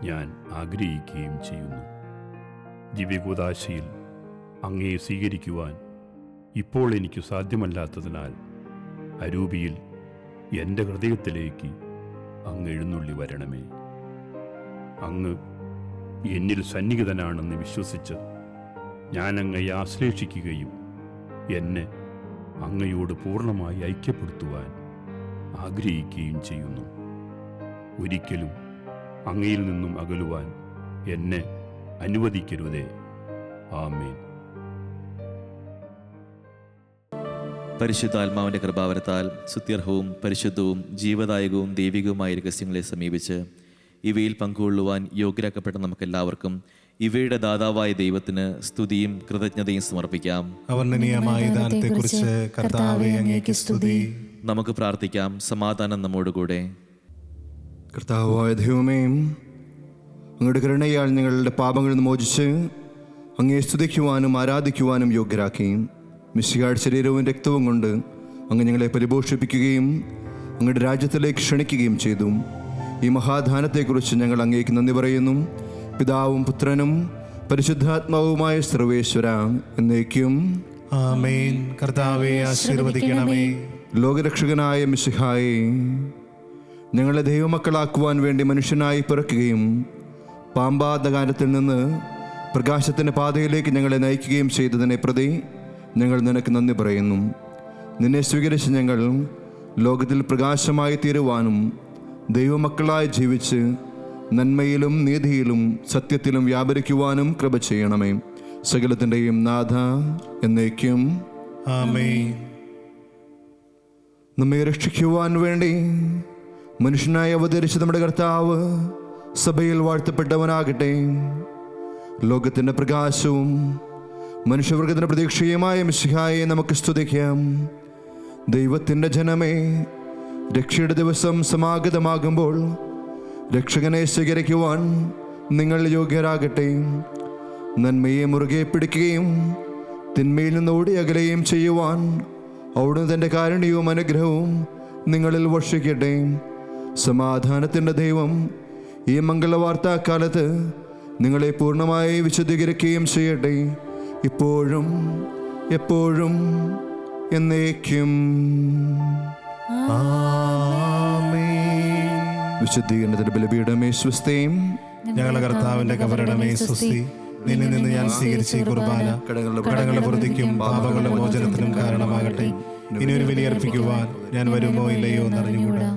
ഞാൻ ആഗ്രഹിക്കുകയും ചെയ്യുന്നു. ദിവ്യകൂദാശയിൽ അങ്ങയെ സ്വീകരിക്കുവാൻ ഇപ്പോൾ എനിക്ക് സാധ്യമല്ലാത്തതിനാൽ അരൂപിയിൽ എൻ്റെ ഹൃദയത്തിലേക്ക് അങ്ങ് എഴുന്നള്ളി വരണമേ. അങ്ങ് എന്നിൽ സന്നിഹിതനാണെന്ന് വിശ്വസിച്ച് ഞാൻ അങ്ങയെ ആശ്ലേഷിക്കുകയും എന്നെ അങ്ങയോട് പൂർണ്ണമായി ഐക്യപ്പെടുത്തുവാൻ ആഗ്രഹിക്കുകയും ചെയ്യുന്നു. ഒരിക്കലും അങ്ങയിൽ നിന്നും അകലുവാൻ എന്നെ അനുവദിക്കരുതേ. ആമേൻ. പരിശുദ്ധാത്മാവിൻ്റെ കൃപാവരത്താൽ സ്തുത്യർഹവും പരിശുദ്ധവും ജീവദായകവും ദൈവികവുമായ രഹസ്യങ്ങളെ സമീപിച്ച് ഇവയിൽ പങ്കുകൊള്ളുവാൻ യോഗ്യരാക്കപ്പെട്ട നമുക്കെല്ലാവർക്കും ഇവയുടെ ദാതാവായ ദൈവത്തിന് സ്തുതിയും കൃതജ്ഞതയും സമർപ്പിക്കാം. അവർണ്ണനീയമായ ദാനത്തെക്കുറിച്ച് കർത്താവേ അങ്ങേക്ക് സ്തുതി. നമുക്ക് പ്രാർത്ഥിക്കാം. സമാധാനം നമ്മോടുകൂടെ. കർത്താവായ ദൈവമേ, അങ്ങയുടെ കരുണയാൽ ഞങ്ങളുടെ പാപങ്ങളിൽ നിന്ന് മോചിച്ച് അങ്ങയെ സ്തുതിക്കുവാനും ആരാധിക്കുവാനും യോഗ്യരാക്കി. മിശിഹായുടെ ശരീരവും രക്തവും കൊണ്ട് അങ്ങ് ഞങ്ങളെ പരിപോഷിപ്പിക്കുകയും അങ്ങയുടെ രാജ്യത്തിലേക്ക് ക്ഷണിക്കുകയും ചെയ്തു. ഈ മഹാദാനത്തെക്കുറിച്ച് ഞങ്ങൾ അങ്ങേക്ക് നന്ദി പറയുന്നു. പിതാവും പുത്രനും പരിശുദ്ധാത്മാവുമായ സർവേശ്വര എന്നേക്കും ആമേൻ. കർത്താവേ ആശീർവദിക്കണമേ. ലോകരക്ഷകനായ മിശിഹായെ, ഞങ്ങളെ ദൈവമക്കളാക്കുവാൻ വേണ്ടി മനുഷ്യനായി പിറക്കുകയും പാമ്പാന്ധകാരത്തിൽ നിന്ന് പ്രകാശത്തിൻ്റെ പാതയിലേക്ക് ഞങ്ങളെ നയിക്കുകയും ചെയ്തതിനെ പ്രതി ഞങ്ങൾ നിനക്ക് നന്ദി പറയുന്നു. നിന്നെ സ്വീകരിച്ച് ഞങ്ങൾ ലോകത്തിൽ പ്രകാശമായി തീരുവാനും ദൈവമക്കളായി ജീവിച്ച് നന്മയിലും നീതിയിലും സത്യത്തിലും വ്യാപരിക്കുവാനും കൃപ ചെയ്യണമേ. സകലത്തിൻ്റെയും നാഥ എന്നേക്കും ആമേൻ. നമ്മെ രക്ഷിക്കുവാൻ വേണ്ടി മനുഷ്യനായി അവതരിച്ച നമ്മുടെ കർത്താവ് സഭയിൽ വാഴ്ത്തപ്പെട്ടവനാകട്ടെ. ലോകത്തിൻ്റെ പ്രകാശവും മനുഷ്യവർഗത്തിൻ്റെ പ്രതീക്ഷയുമായ മിശിഹായെ നമുക്ക് സ്തുതിക്കാം. ദൈവത്തിൻ്റെ ജനമേ, രക്ഷയുടെ ദിവസം സമാഗതമാകുമ്പോൾ രക്ഷകനെ സ്വീകരിക്കുവാൻ നിങ്ങൾ യോഗ്യരാകട്ടെ. നന്മയെ മുറുകെ പിടിക്കുകയും തിന്മയിൽ നിന്ന് ഓടി അകലുകയും ചെയ്യുവാൻ അവിടുന്ന് തൻ്റെ കാരുണ്യവും അനുഗ്രഹവും നിങ്ങളിൽ വർഷിക്കട്ടെ. സമാധാനത്തിൻ്റെ ദൈവം ഈ മംഗളവാർത്താ കാലത്ത് നിങ്ങളെ പൂർണ്ണമായി വിശുദ്ധീകരിക്കുകയും ചെയ്യട്ടെ, ഇപ്പോഴും എപ്പോഴും എന്നേക്കും. വിശുദ്ധീകരണത്തിന്റെ ബലിപീഠമേ സ്വസ്തിയും. ഞങ്ങളുടെ കർത്താവിന്റെ കബറിടമേ സ്വസ്തി. നിന്നിൽ നിന്ന് ഞാൻ സ്വീകരിച്ച ഈ കുർബാന കടങ്ങളുടെ വൃദ്ധിക്കും പാപങ്ങളുടെ മോചനത്തിനും കാരണമാകട്ടെ. ഇനി ഒരു ബലിയർപ്പിക്കുവാൻ ഞാൻ വരുമോ ഇല്ലയോ എന്നറിഞ്ഞുകൂടാ.